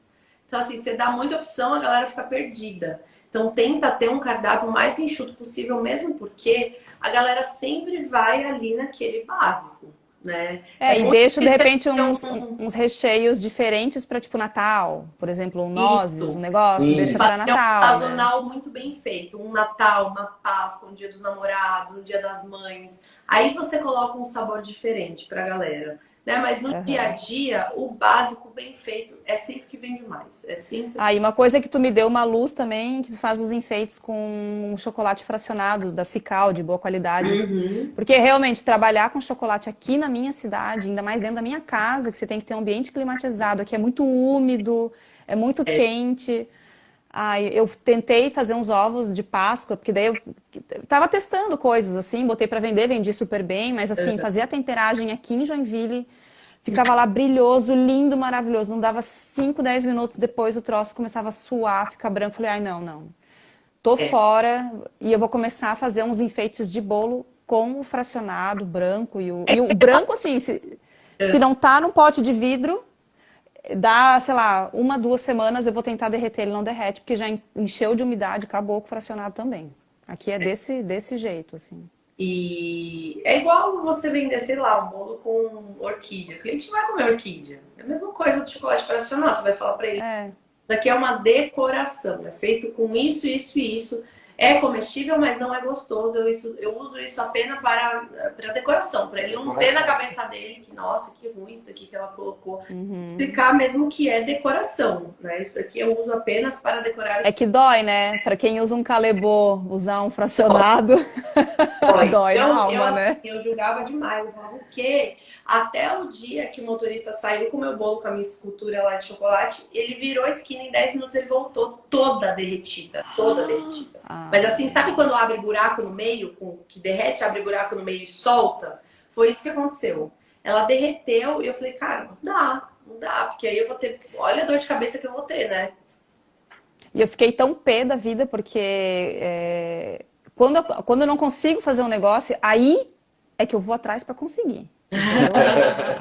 Então, assim, você dá muita opção, a galera fica perdida. Então, tenta ter um cardápio mais enxuto possível, mesmo porque a galera sempre vai ali naquele básico, né? E deixa, de repente, uns recheios diferentes para, tipo, Natal. Por exemplo, nozes, um negócio, deixa para Natal. Um sazonal muito bem feito. Um Natal, uma Páscoa, um Dia dos Namorados, um Dia das Mães. Aí você coloca um sabor diferente pra galera. né? Mas no dia a dia, o básico bem feito é sempre que vende mais. É sempre. E uma coisa que tu me deu uma luz também, que tu faz os enfeites com um chocolate fracionado da Cical, de boa qualidade. Porque realmente trabalhar com chocolate aqui na minha cidade, ainda mais dentro da minha casa, que você tem que ter um ambiente climatizado, aqui é muito úmido, é muito quente. Eu tentei fazer uns ovos de Páscoa, porque daí eu tava testando coisas assim, botei para vender, vendi super bem, mas assim, fazia a temperagem aqui em Joinville, ficava lá brilhoso, lindo, maravilhoso. Não dava 5, 10 minutos depois o troço começava a suar, ficar branco. Falei, ai, não. Tô fora e eu vou começar a fazer uns enfeites de bolo com o fracionado branco. E o branco, assim, se não tá num pote de vidro, dá, sei lá, 1, 2 semanas eu vou tentar derreter, ele não derrete, porque já encheu de umidade, acabou com o fracionado também. Aqui é desse jeito, assim. E é igual você vender, sei lá, um bolo com orquídea. O cliente não vai comer orquídea. É a mesma coisa do chocolate fracionado. Você vai falar para ele, isso daqui é uma decoração. É feito com isso, isso e isso. É comestível, mas não é gostoso. Eu uso isso apenas para decoração. Para ele não ter na cabeça dele que, nossa, que ruim isso aqui que ela colocou. Explicar mesmo que é decoração, né? Isso aqui eu uso apenas para decorar. É que dói, né? Para quem usa um calebô, usar um fracionado, dói na alma, né? Eu julgava demais. Eu falava, o quê? Até o dia que o motorista saiu com o meu bolo, com a minha escultura lá de chocolate, ele virou a esquina, em 10 minutos ele voltou toda derretida. Toda derretida. Mas assim, sabe quando abre buraco no meio, que derrete, abre buraco no meio e solta? Foi isso que aconteceu. Ela derreteu e eu falei, cara, não dá, porque aí eu vou ter, olha a dor de cabeça que eu vou ter, né? E eu fiquei tão pé da vida, porque quando eu não consigo fazer um negócio, aí é que eu vou atrás para conseguir.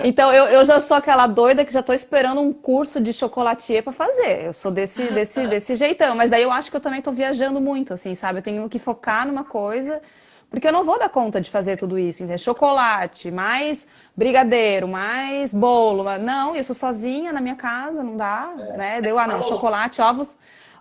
Então eu já sou aquela doida que já tô esperando um curso de chocolatier para fazer. Eu sou desse jeitão, mas daí eu acho que eu também tô viajando muito, assim, sabe? Eu tenho que focar numa coisa, porque eu não vou dar conta de fazer tudo isso, entendeu? Chocolate, mais brigadeiro, mais bolo. Não, eu sou sozinha na minha casa, não dá, né? Deu, não, chocolate,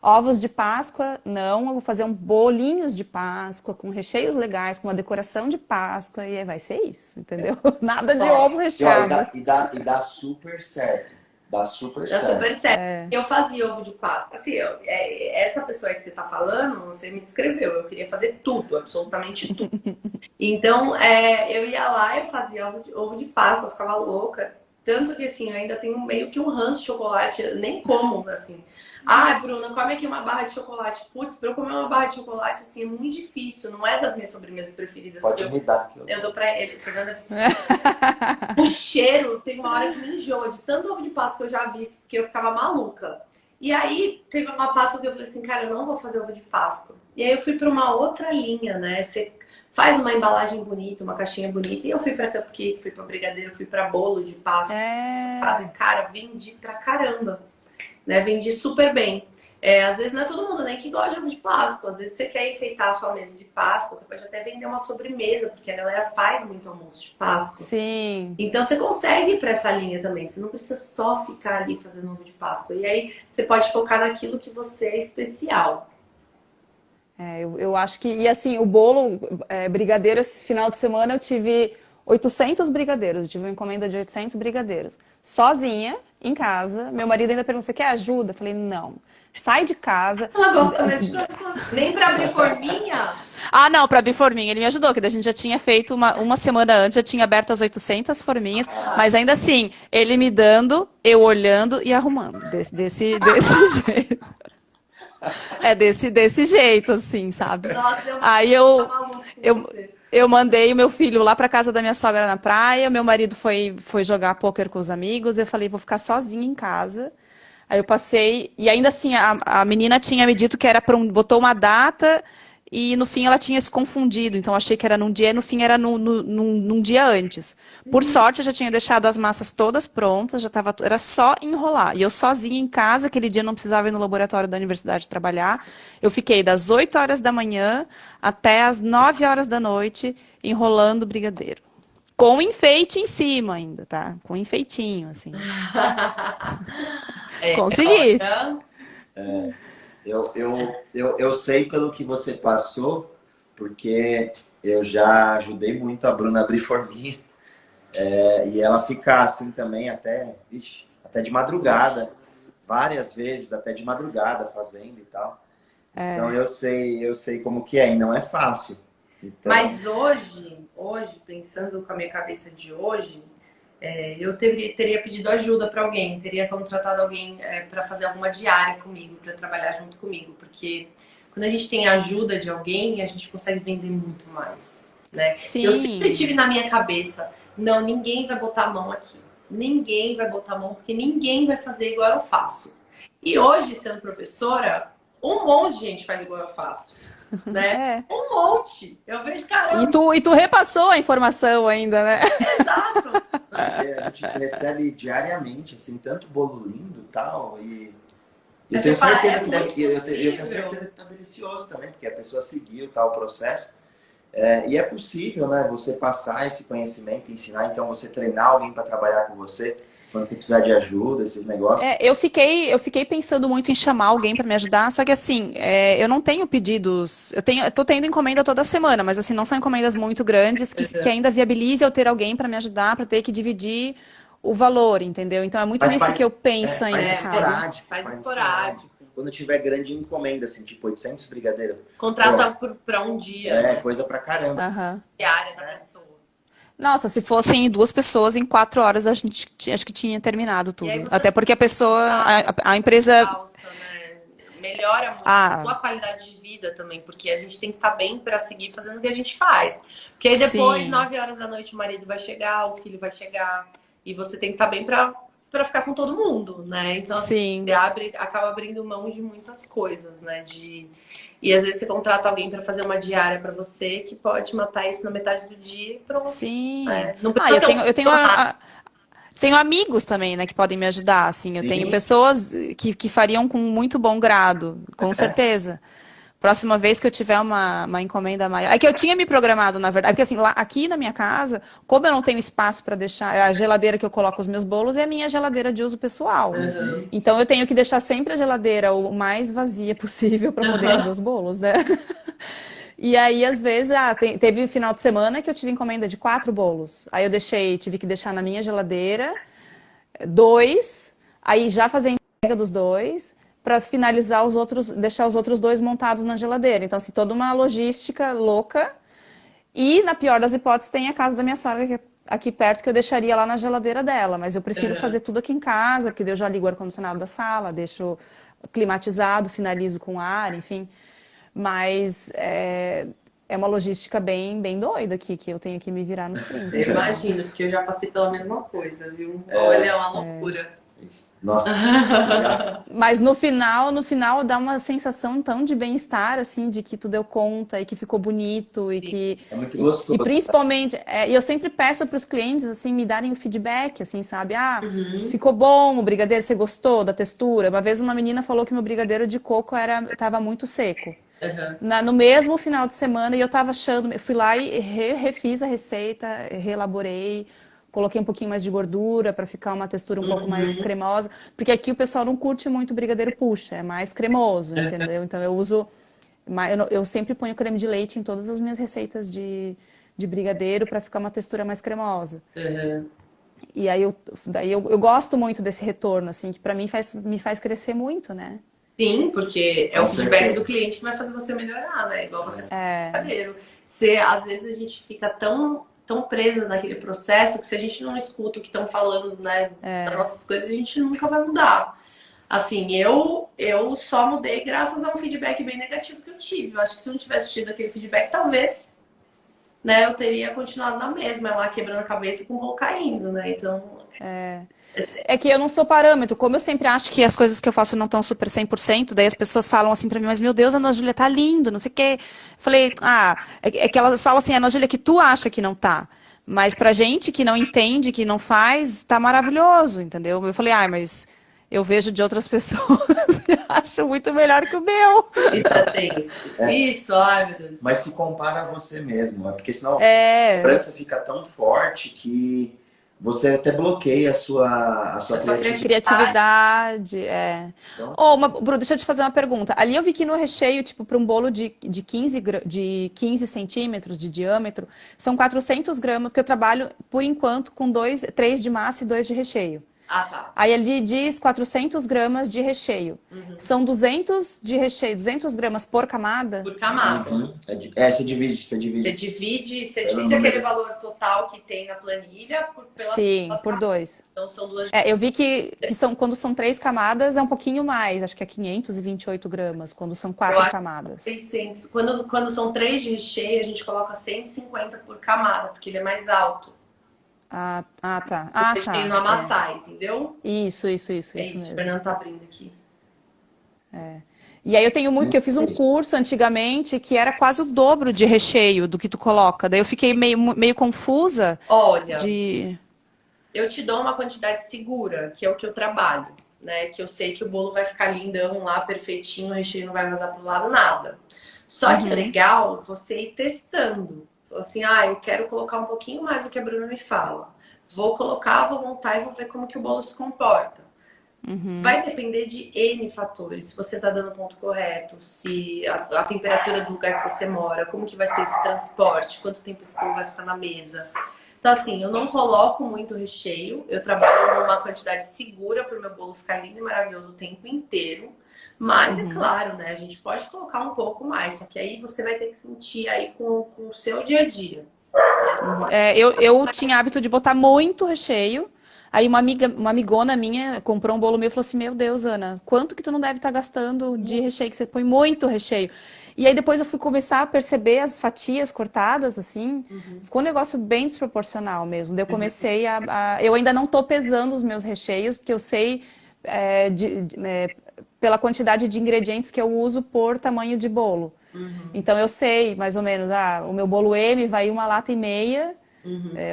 ovos de Páscoa, não, eu vou fazer bolinhos de Páscoa com recheios legais, com uma decoração de Páscoa e vai ser isso, entendeu? Nada de ovo recheado. E dá super certo. Dá super certo. Eu fazia ovo de Páscoa. Assim, essa pessoa que você tá falando, você me descreveu. Eu queria fazer tudo, absolutamente tudo. Então, eu ia lá, eu fazia ovo de Páscoa, eu ficava louca. Tanto que, assim, eu ainda tenho meio que um ranço de chocolate, nem como, assim. Bruna, come aqui uma barra de chocolate. Putz, pra eu comer uma barra de chocolate, assim, é muito difícil. Não é das minhas sobremesas preferidas. Pode me dar. Eu dou pra ele. O cheiro, tem uma hora que me enjoa de tanto ovo de Páscoa que eu já vi, porque eu ficava maluca. E aí, teve uma Páscoa que eu falei assim, cara, eu não vou fazer ovo de Páscoa. E aí eu fui pra uma outra linha, né? Você faz uma embalagem bonita, uma caixinha bonita. E eu fui pra cupcake, fui pra brigadeiro, fui pra bolo de Páscoa. Cara, vendi pra caramba. Né? Vendi super bem. Às vezes não é todo mundo nem que gosta de ovo de Páscoa. Às vezes você quer enfeitar a sua mesa de Páscoa, você pode até vender uma sobremesa, porque a galera faz muito almoço de Páscoa. Sim. Então você consegue ir para essa linha também. Você não precisa só ficar ali fazendo ovo de Páscoa. E aí você pode focar naquilo que você é especial. Eu acho que... E assim, o bolo brigadeiro, esse final de semana eu tive 800 brigadeiros. Eu tive uma encomenda de 800 brigadeiros. Sozinha, em casa. Meu marido ainda perguntou, você quer ajuda? Eu falei, não. Sai de casa. Ela gosta mesmo de nem para abrir forminha? Não, para abrir forminha. Ele me ajudou, que a gente já tinha feito uma semana antes, já tinha aberto as 800 forminhas. Mas ainda assim, ele me dando, eu olhando e arrumando. Desse jeito. Desse jeito, assim, sabe? Nossa, Aí eu mandei o meu filho lá para casa da minha sogra na praia, meu marido foi jogar pôquer com os amigos, eu falei, vou ficar sozinha em casa. Aí eu passei, e ainda assim, a menina tinha me dito que era botou uma data, e no fim ela tinha se confundido, então eu achei que era num dia, e no fim era num dia antes. Por sorte, eu já tinha deixado as massas todas prontas, era só enrolar. E eu sozinha em casa, aquele dia não precisava ir no laboratório da universidade trabalhar. Eu fiquei das 8 horas da manhã até as 9 horas da noite enrolando o brigadeiro. Com enfeite em cima ainda, tá? Com enfeitinho, assim. Consegui. Eu sei pelo que você passou, porque eu já ajudei muito a Bruna a abrir forminha. E ela fica assim também até, até de madrugada, várias vezes, até de madrugada fazendo e tal. Então eu sei como que é, e não é fácil. Então... Mas hoje, pensando com a minha cabeça de hoje, eu teria pedido ajuda para alguém, teria contratado alguém para fazer alguma diária comigo, para trabalhar junto comigo, porque quando a gente tem a ajuda de alguém, a gente consegue vender muito mais, né? Sim. Eu sempre tive na minha cabeça, não, ninguém vai botar a mão aqui. Ninguém vai botar a mão, porque ninguém vai fazer igual eu faço. E hoje, sendo professora, um monte de gente faz igual eu faço. Né? Um monte. Eu vejo, caramba. E tu repassou a informação ainda, né? Exato. A gente recebe diariamente, assim, tanto bolo lindo e tal, e eu Mas tenho você fala, certeza é que muito eu tenho possível. certeza que tá delicioso também, porque a pessoa seguiu tal processo. E é possível, né, você passar esse conhecimento, ensinar, então você treinar alguém para trabalhar com você, quando você precisar de ajuda, esses negócios. Eu fiquei pensando muito em chamar alguém para me ajudar, só que assim, eu não tenho pedidos, eu tô tendo encomenda toda semana, mas assim, não são encomendas muito grandes que ainda viabilize eu ter alguém para me ajudar, para ter que dividir o valor, entendeu? Então é muito Mas nisso que eu penso faz ainda, sabe? Faz esporádico. Quando tiver grande encomenda, assim, tipo 800 brigadeiros. Contrata para um dia. Né? Coisa pra caramba. Diária da pessoa. Nossa, se fossem 2 pessoas, em 4 horas a gente acho que tinha terminado tudo. Até porque a pessoa, a empresa... Né? Melhora muito a sua qualidade de vida também, porque a gente tem que estar bem para seguir fazendo o que a gente faz. Porque aí depois, 9 horas da noite, o marido vai chegar, o filho vai chegar, e você tem que estar bem para ficar com todo mundo, né? Então, Sim. Você acaba abrindo mão de muitas coisas, né? E às vezes você contrata alguém para fazer uma diária para você que pode matar isso na metade do dia e pronto. Sim. Não eu tenho amigos também, né, que podem me ajudar, assim. Eu tenho pessoas que fariam com muito bom grado, com certeza. Próxima vez que eu tiver uma encomenda maior. É que eu tinha me programado, na verdade. Porque assim, aqui na minha casa, como eu não tenho espaço para deixar, a geladeira que eu coloco os meus bolos é a minha geladeira de uso pessoal. Então eu tenho que deixar sempre a geladeira o mais vazia possível para poder comer os bolos, né? E aí, às vezes, teve final de semana que eu tive encomenda de 4 bolos. Aí eu tive que deixar na minha geladeira 2, aí já fazer a entrega dos 2, para finalizar os outros, deixar os outros 2 montados na geladeira. Então, assim, toda uma logística louca. E, na pior das hipóteses, tem a casa da minha sogra, que é aqui perto, que eu deixaria lá na geladeira dela. Mas eu prefiro fazer tudo aqui em casa, porque eu já ligo o ar-condicionado da sala, deixo climatizado, finalizo com ar, enfim. Mas é uma logística bem doida aqui, que eu tenho que me virar nos 30. Eu imagino, porque eu já passei pela mesma coisa, viu? Olha, é uma loucura. Nossa. Mas no final dá uma sensação tão de bem-estar, assim, de que tu deu conta e que ficou bonito e que... É muito gostoso. E principalmente, eu sempre peço para os clientes, assim, me darem o feedback, assim, sabe? Ficou bom o brigadeiro, você gostou da textura? Uma vez uma menina falou que meu brigadeiro de coco tava muito seco. No mesmo final de semana, e eu tava achando, eu fui lá e refiz a receita, reelaborei, coloquei um pouquinho mais de gordura para ficar uma textura um pouco mais cremosa, porque aqui o pessoal não curte muito brigadeiro puxa, é mais cremoso, entendeu? Então eu sempre ponho creme de leite em todas as minhas receitas de brigadeiro para ficar uma textura mais cremosa. E aí eu gosto muito desse retorno, assim, que para mim me faz crescer muito, né? Sim, porque é o feedback do cliente que vai fazer você melhorar, né? Igual você brigadeiro. Às vezes a gente fica tão presa naquele processo que se a gente não escuta o que estão falando, né, das nossas coisas, a gente nunca vai mudar. Assim, eu só mudei graças a um feedback bem negativo que eu tive. Eu acho que se eu não tivesse tido aquele feedback, talvez, né, eu teria continuado na mesma, lá quebrando a cabeça com o bolo caindo, né? Então... É que eu não sou parâmetro, como eu sempre acho que as coisas que eu faço não estão super 100%, daí as pessoas falam assim pra mim, mas meu Deus, Ana Júlia, tá lindo, não sei o quê. Falei, é que elas falam assim, Ana Júlia, que tu acha que não tá. Mas pra gente que não entende, que não faz, tá maravilhoso, entendeu? Eu falei, mas eu vejo de outras pessoas e acho muito melhor que o meu. Isso é tenso. Isso, ai meu Deus. Mas se compara a você mesmo, porque senão a cobrança fica tão forte que você até bloqueia a sua criatividade. Então... Bruno, deixa eu te fazer uma pergunta. Ali eu vi que no recheio, tipo, para um bolo de 15 centímetros de diâmetro, são 400 gramas, porque eu trabalho, por enquanto, com 3 de massa e 2 de recheio. Ah, tá. Aí ele diz 400 gramas de recheio. São 200 de recheio, 200 gramas por camada? Por camada. Você divide. Você divide aquele valor total que tem na planilha por 2. Então são 2. Eu vi que quando são 3 camadas é um pouquinho mais, acho que é 528 gramas, quando são 4 camadas. 600. Quando são 3 de recheio, a gente coloca 150 por camada, porque ele é mais alto. Tá. Recheio no amassar, entendeu? Isso mesmo. O Fernando tá abrindo aqui. E aí eu tenho muito, que eu fiz um curso antigamente que era quase o dobro de recheio do que tu coloca. Daí eu fiquei meio confusa. Olha, eu te dou uma quantidade segura, que é o que eu trabalho, né? Que eu sei que o bolo vai ficar lindão lá, perfeitinho, o recheio não vai vazar pro lado, nada. Só que é legal você ir testando. Assim, eu quero colocar um pouquinho mais do que a Bruna me fala. Vou colocar, vou montar e vou ver como que o bolo se comporta. Vai depender de N fatores. Se você está dando o ponto correto, se a temperatura do lugar que você mora, como que vai ser esse transporte, quanto tempo esse bolo vai ficar na mesa. Então, assim, eu não coloco muito recheio. Eu trabalho numa quantidade segura para o meu bolo ficar lindo e maravilhoso o tempo inteiro. Mas, é claro, né? A gente pode colocar um pouco mais. Só que aí você vai ter que sentir aí com o seu dia a dia. Eu tinha hábito de botar muito recheio. Aí uma amigona minha comprou um bolo meu e falou assim, meu Deus, Ana, quanto que tu não deve estar gastando de recheio, que você põe muito recheio. E aí depois eu fui começar a perceber as fatias cortadas, assim, ficou um negócio bem desproporcional mesmo. Daí eu comecei eu ainda não tô pesando os meus recheios, porque eu sei pela quantidade de ingredientes que eu uso por tamanho de bolo. Então eu sei, mais ou menos, o meu bolo M vai 1,5 lata,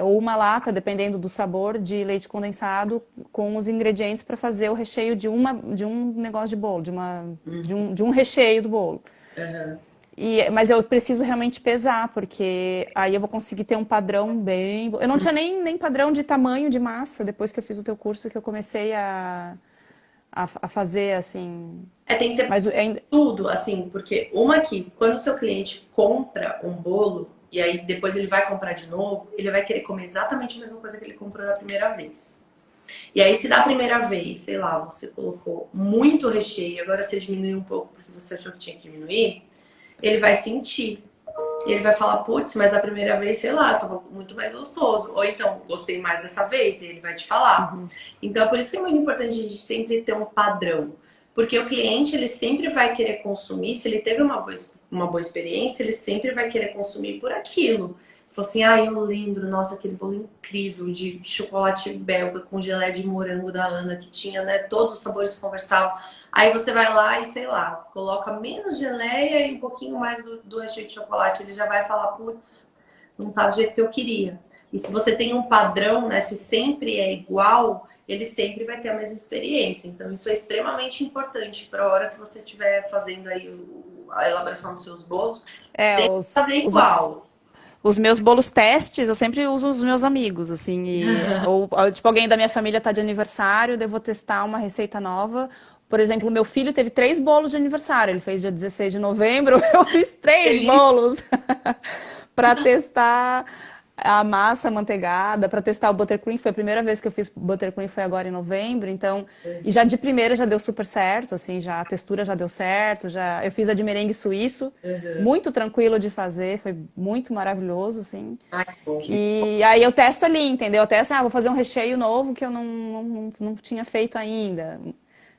ou 1 lata, dependendo do sabor, de leite condensado com os ingredientes para fazer o recheio de um negócio de bolo, de um recheio do bolo. Mas eu preciso realmente pesar, porque aí eu vou conseguir ter um padrão bem... Eu não tinha nem padrão de tamanho de massa, depois que eu fiz o teu curso, que eu comecei a fazer, assim... Tem que ter tudo, assim, porque quando o seu cliente compra um bolo, e aí depois ele vai comprar de novo, ele vai querer comer exatamente a mesma coisa que ele comprou da primeira vez. E aí se da primeira vez, sei lá, você colocou muito recheio, agora você diminuiu um pouco porque você achou que tinha que diminuir, ele vai sentir. E ele vai falar, putz, mas da primeira vez, sei lá, tava muito mais gostoso. Ou então, gostei mais dessa vez, e ele vai te falar. Então é por isso que é muito importante a gente sempre ter um padrão. Porque o cliente, ele sempre vai querer consumir, se ele teve uma boa experiência, ele sempre vai querer consumir por aquilo. Falou assim, eu lembro, nossa, aquele bolo incrível de chocolate belga com geleia de morango da Ana, que tinha, né, todos os sabores que conversavam. Aí você vai lá e, sei lá, coloca menos geleia e um pouquinho mais do recheio de chocolate. Ele já vai falar, putz, não tá do jeito que eu queria. E se você tem um padrão, né, se sempre é igual, ele sempre vai ter a mesma experiência. Então, isso é extremamente importante para a hora que você estiver fazendo aí a elaboração dos seus bolos. Tem que fazer igual. Os meus bolos testes, eu sempre uso os meus amigos, assim. Ou, tipo, alguém da minha família tá de aniversário, eu vou testar uma receita nova. Por exemplo, o meu filho teve 3 bolos de aniversário. Ele fez dia 16 de novembro, eu fiz 3 bolos para testar a massa amanteigada, para testar o buttercream, que foi a primeira vez que eu fiz buttercream, foi agora em novembro, então, e já de primeira já deu super certo, assim, já a textura já deu certo, eu fiz a de merengue suíço, muito tranquilo de fazer, foi muito maravilhoso, assim. E aí eu testo ali, entendeu? Eu testo, vou fazer um recheio novo que eu não tinha feito ainda.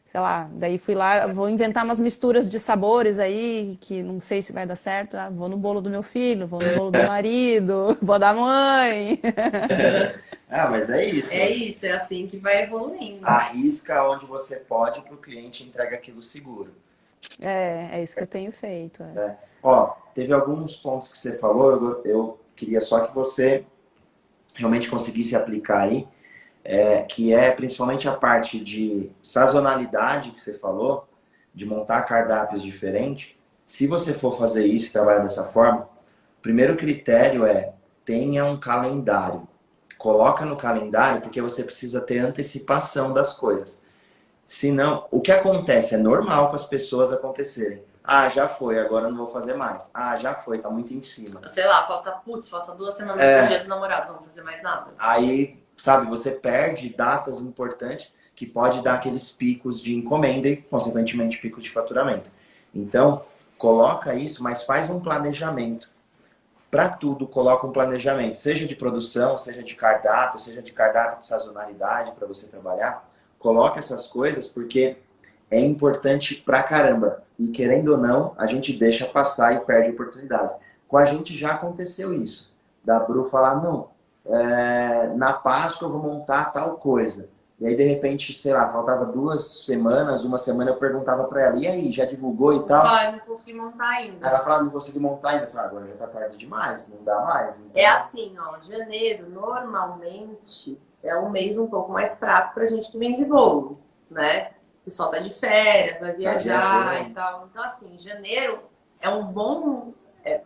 Sei lá, daí fui lá, vou inventar umas misturas de sabores aí, que não sei se vai dar certo. Vou no bolo do meu filho, vou no bolo do marido, vou da mãe. Mas é isso. É isso, é assim que vai evoluindo. Arrisca onde você pode para o cliente entrega aquilo seguro. É isso que eu tenho feito. Teve alguns pontos que você falou, eu queria só que você realmente conseguisse aplicar aí. Que é principalmente a parte de sazonalidade que você falou, de montar cardápios diferentes. Se você for fazer isso e trabalhar dessa forma, o primeiro critério tenha um calendário. coloca no calendário porque você precisa ter antecipação das coisas. Senão, o que acontece é normal com as pessoas acontecerem. Ah, já foi, agora não vou fazer mais. Ah, já foi, tá muito em cima. Sei lá, falta 2 semanas pro Dia dos Namorados, não vou fazer mais nada. Aí, sabe, você perde datas importantes que pode dar aqueles picos de encomenda e, consequentemente, picos de faturamento. Então, coloca isso, mas faz um planejamento. Para tudo, coloca um planejamento. Seja de produção, seja de cardápio de sazonalidade para você trabalhar. Coloca essas coisas porque é importante pra caramba. E querendo ou não, a gente deixa passar e perde a oportunidade. Com a gente já aconteceu isso. Da Bru falar, não, na Páscoa eu vou montar tal coisa. E aí, de repente, sei lá, faltava 2 semanas, uma semana eu perguntava pra ela, e aí, já divulgou e tal? Ah, não consegui montar ainda. Ela falava, não consegui montar ainda. Eu falava, agora já tá tarde demais, não dá mais. Então... É assim, ó, janeiro normalmente é um mês um pouco mais fraco pra gente que vende bolo, né? O pessoal tá de férias, vai viajar e tal. Então, assim, janeiro é um bom, é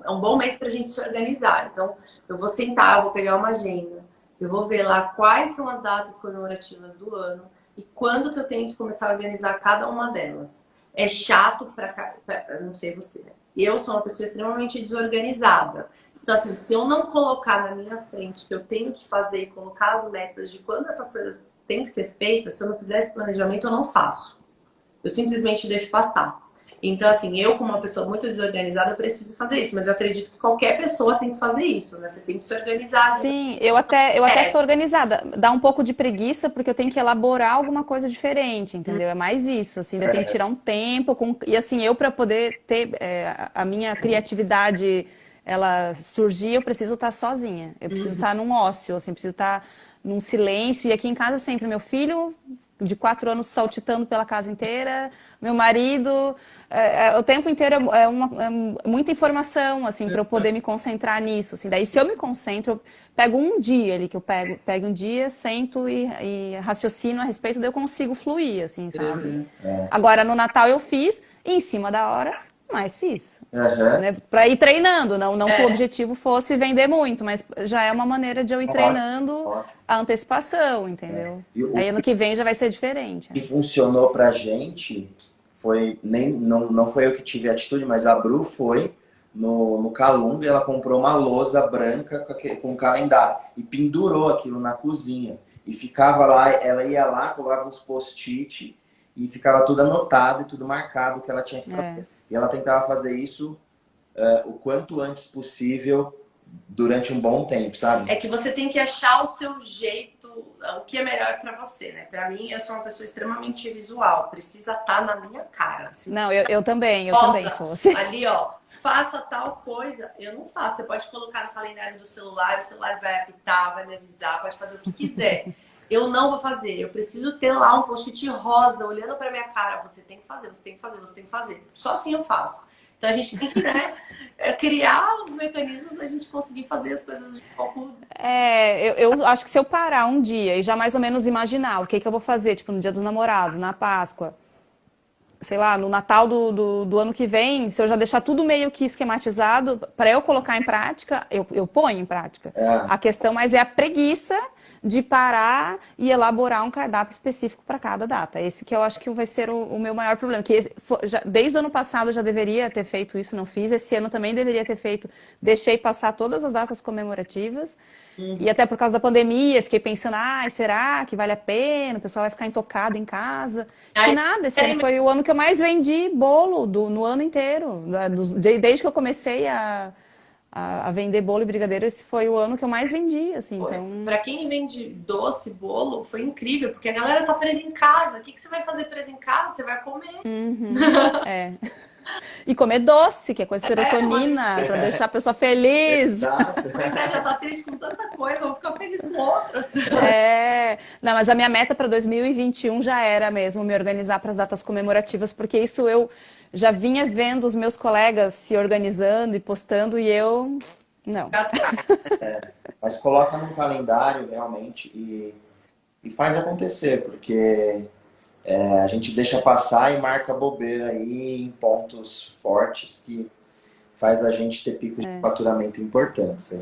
um bom mês pra gente se organizar. Então, eu vou sentar, eu vou pegar uma agenda, eu vou ver lá quais são as datas comemorativas do ano e quando que eu tenho que começar a organizar cada uma delas. É chato não sei você, né? Eu sou uma pessoa extremamente desorganizada. Então, assim, se eu não colocar na minha frente que eu tenho que fazer, colocar as metas de quando essas coisas têm que ser feitas, se eu não fizer esse planejamento, eu não faço. Eu simplesmente deixo passar. Então, assim, eu como uma pessoa muito desorganizada, eu preciso fazer isso. Mas eu acredito que qualquer pessoa tem que fazer isso, né? Você tem que se organizar. Sim, eu até sou organizada. Dá um pouco de preguiça, porque eu tenho que elaborar alguma coisa diferente, entendeu? É mais isso, assim, eu tenho que tirar um tempo. E assim, eu para poder ter a minha criatividade, ela surgir, eu preciso estar sozinha. Eu preciso estar num ócio, assim, preciso estar num silêncio. E aqui em casa sempre, meu filho de 4 anos saltitando pela casa inteira, meu marido, o tempo inteiro é muita informação, assim, para eu poder me concentrar nisso, assim. Daí, se eu me concentro, eu pego um dia ali, que eu pego um dia, sento e raciocino a respeito, daí eu consigo fluir, assim, sabe? Agora, no Natal eu fiz, e em cima da hora, mais fiz. Né? Para ir treinando, não que o objetivo fosse vender muito, mas já é uma maneira de eu ir treinando a antecipação, entendeu? Aí ano que vem já vai ser diferente. O que funcionou pra gente foi, não foi eu que tive a atitude, mas a Bru foi no Calunga, ela comprou uma lousa branca com um calendário e pendurou aquilo na cozinha. E ficava lá, ela ia lá, colocava uns post-it e ficava tudo anotado e tudo marcado que ela tinha que fazer. E ela tentava fazer isso o quanto antes possível durante um bom tempo, sabe? É que você tem que achar o seu jeito, o que é melhor pra você, né? Pra mim, eu sou uma pessoa extremamente visual, precisa estar na minha cara. Assim. Não, eu também sou assim. Ali, ó, faça tal coisa, eu não faço. Você pode colocar no calendário do celular, o celular vai apitar, vai me avisar, pode fazer o que quiser. Eu não vou fazer, eu preciso ter lá um post-it rosa olhando pra minha cara. Você tem que fazer, você tem que fazer, você tem que fazer. Só assim eu faço. Então a gente tem que, né, criar os mecanismos da gente conseguir fazer as coisas de um pouco... Eu acho que se eu parar um dia e já mais ou menos imaginar o que eu vou fazer, tipo no Dia dos Namorados, na Páscoa, sei lá, no Natal do ano que vem, se eu já deixar tudo meio que esquematizado, para eu colocar em prática, eu ponho em prática. A questão mais é a preguiça de parar e elaborar um cardápio específico para cada data. Esse que eu acho que vai ser o meu maior problema. Que desde o ano passado eu já deveria ter feito isso, não fiz. Esse ano também deveria ter feito. Deixei passar todas as datas comemorativas. E até por causa da pandemia, fiquei pensando, será que vale a pena? O pessoal vai ficar intocado em casa. Que nada, esse ano foi o ano que eu mais vendi bolo no ano inteiro. Desde que eu comecei a vender bolo e brigadeiro, esse foi o ano que eu mais vendi, assim, então... Pra quem vende doce, bolo, foi incrível, porque a galera tá presa em casa. O que você vai fazer presa em casa? Você vai comer. E comer doce, que é coisa de serotonina, pra deixar a pessoa feliz. Mas você já tá triste com tanta coisa, eu vou ficar feliz com outras. Não, mas a minha meta para 2021 já era mesmo me organizar para as datas comemorativas, porque isso eu já vinha vendo os meus colegas se organizando e postando e eu não. Mas coloca no calendário realmente e faz acontecer, porque a gente deixa passar e marca bobeira aí em pontos fortes que faz a gente ter picos de faturamento importantes.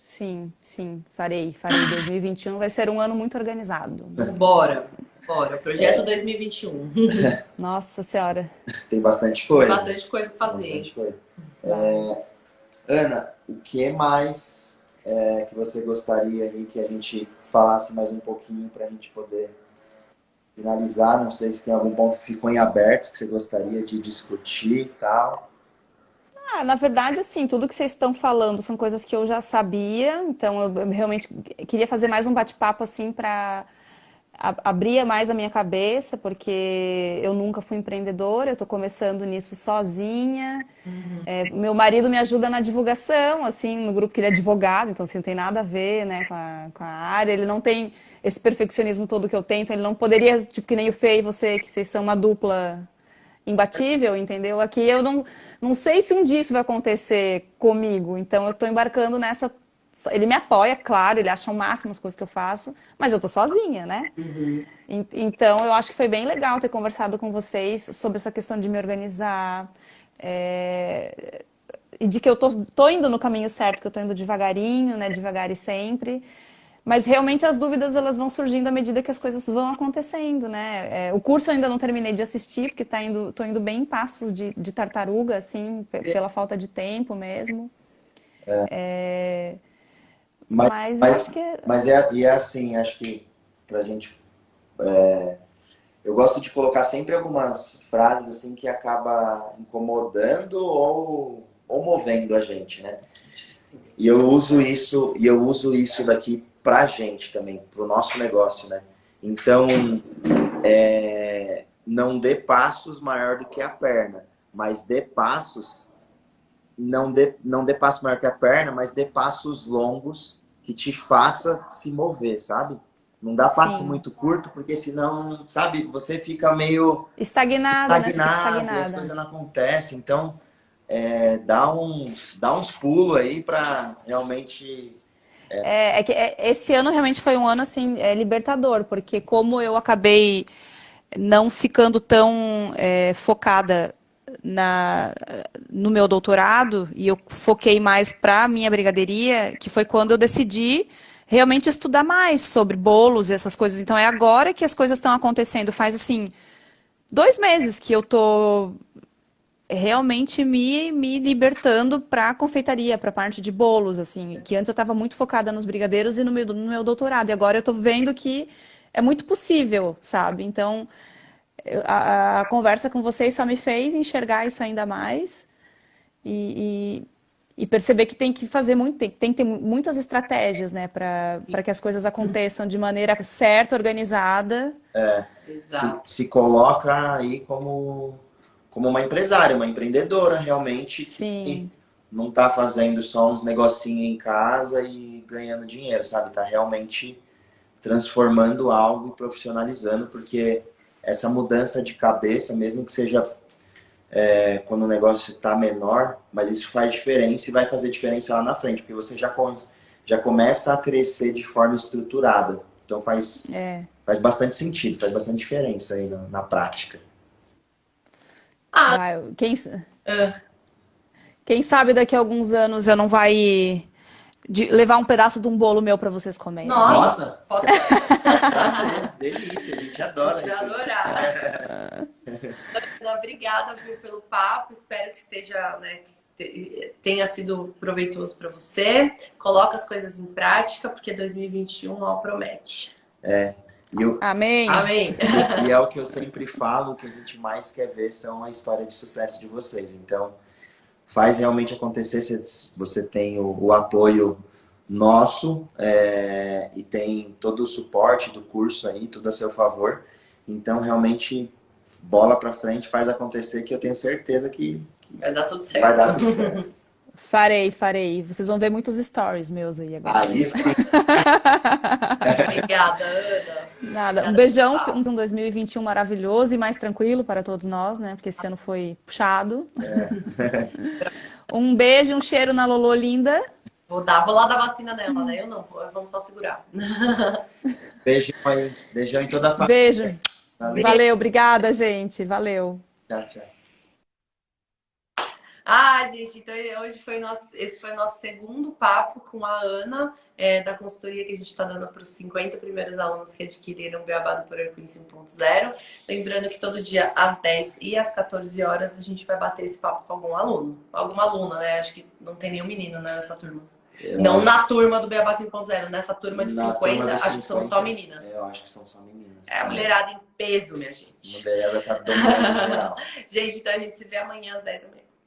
Sim, sim, farei. 2021 vai ser um ano muito organizado. Bora. Projeto 2021. Nossa Senhora. Tem bastante coisa. Bastante coisa pra fazer. Bastante coisa. Ana, o que mais que você gostaria aí que a gente falasse mais um pouquinho para a gente poder finalizar? Não sei se tem algum ponto que ficou em aberto que você gostaria de discutir e tal. Na verdade, assim, tudo que vocês estão falando são coisas que eu já sabia, então eu realmente queria fazer mais um bate-papo, assim, para abrir mais a minha cabeça, porque eu nunca fui empreendedora, eu estou começando nisso sozinha. Meu marido me ajuda na divulgação, assim, no grupo que ele é advogado, então assim, não tem nada a ver, né, com a área. Ele não tem esse perfeccionismo todo que eu tenho, então ele não poderia, tipo, que nem o Fê e você, que vocês são uma dupla imbatível, entendeu? Aqui eu não sei se um dia isso vai acontecer comigo, então eu estou embarcando nessa. Ele me apoia, claro, ele acha o máximo as coisas que eu faço, mas eu tô sozinha, né? Então eu acho que foi bem legal ter conversado com vocês sobre essa questão de me organizar, e de que eu tô indo no caminho certo, que eu tô indo devagarinho, né? Devagar e sempre. Mas realmente as dúvidas elas vão surgindo à medida que as coisas vão acontecendo, né? O curso eu ainda não terminei de assistir, porque tô indo bem em passos de tartaruga, assim, pela falta de tempo mesmo. Mas eu acho que Mas é assim, acho que pra gente. Eu gosto de colocar sempre algumas frases assim que acaba incomodando ou movendo a gente, né? E eu uso isso daqui pra gente também, pro nosso negócio, né? Então, não dê passos maior do que a perna, mas dê passos, não dê passo maior que a perna, mas dê passos longos que te faça se mover, sabe? Não dá passo muito curto, porque senão, sabe, você fica meio estagnada, né? Você fica e as estagnada. coisas não acontecem. Então, dá uns pulos aí pra realmente. Esse ano realmente foi um ano assim libertador, porque como eu acabei não ficando tão focada no meu doutorado e eu foquei mais para a minha brigadeiria, que foi quando eu decidi realmente estudar mais sobre bolos e essas coisas. Então é agora que as coisas estão acontecendo. Faz assim 2 meses que eu tô realmente me libertando para a confeitaria, para a parte de bolos, assim, que antes eu estava muito focada nos brigadeiros e no meu doutorado, e agora eu estou vendo que é muito possível, sabe? Então, a conversa com vocês só me fez enxergar isso ainda mais e perceber que tem que fazer muito, tem que ter muitas estratégias, né, para que as coisas aconteçam de maneira certa, organizada. Se coloca aí como uma empresária, uma empreendedora realmente Sim. que não tá fazendo só uns negocinhos em casa e ganhando dinheiro, sabe? Tá realmente transformando algo e profissionalizando, porque essa mudança de cabeça, mesmo que seja quando o negócio está menor, mas isso faz diferença e vai fazer diferença lá na frente, porque você já começa a crescer de forma estruturada. Então faz bastante sentido, faz bastante diferença aí na prática. Quem sabe daqui a alguns anos eu não vai levar um pedaço de um bolo meu para vocês comerem. Nossa! Delícia, a gente adora isso. Adorar. Obrigada, viu, pelo papo. Espero que esteja, né, que tenha sido proveitoso para você. Coloca as coisas em prática, porque 2021 ó, promete. Amém. Amém. E é o que eu sempre falo, o que a gente mais quer ver são a história de sucesso de vocês. Então, faz realmente acontecer, você tem o apoio nosso e tem todo o suporte do curso aí, tudo a seu favor. Então, realmente, bola pra frente, faz acontecer, que eu tenho certeza que vai dar tudo certo. Vai dar tudo certo. Farei. Vocês vão ver muitos stories meus aí agora. Aí sim. Obrigada, Ana. Nada. Um beijão, um 2021 maravilhoso e mais tranquilo para todos nós, né? Porque esse ano foi puxado. Um beijo, um cheiro na Lolo linda. Vou lá dar vacina nela, né? Eu não, vamos só segurar. Beijão aí. Beijão em toda a família. Beijo. Valeu, obrigada, gente. Valeu. Tchau, tchau. Ah, gente, então esse foi o nosso segundo papo com a Ana, da consultoria que a gente está dando para os 50 primeiros alunos que adquiriram o Beabá do Poder Queen 1.0. Lembrando que todo dia, às 10 e às 14 horas, a gente vai bater esse papo com algum aluno. Alguma aluna, né? Acho que não tem nenhum menino, né, nessa turma. Não na turma do Beabá 5.0, nessa turma de 50, acho que são só meninas. Eu acho que são só meninas. É a mulherada em peso, minha gente. A mulherada tá dominando geral. Gente, então a gente se vê amanhã às 10 da manhã.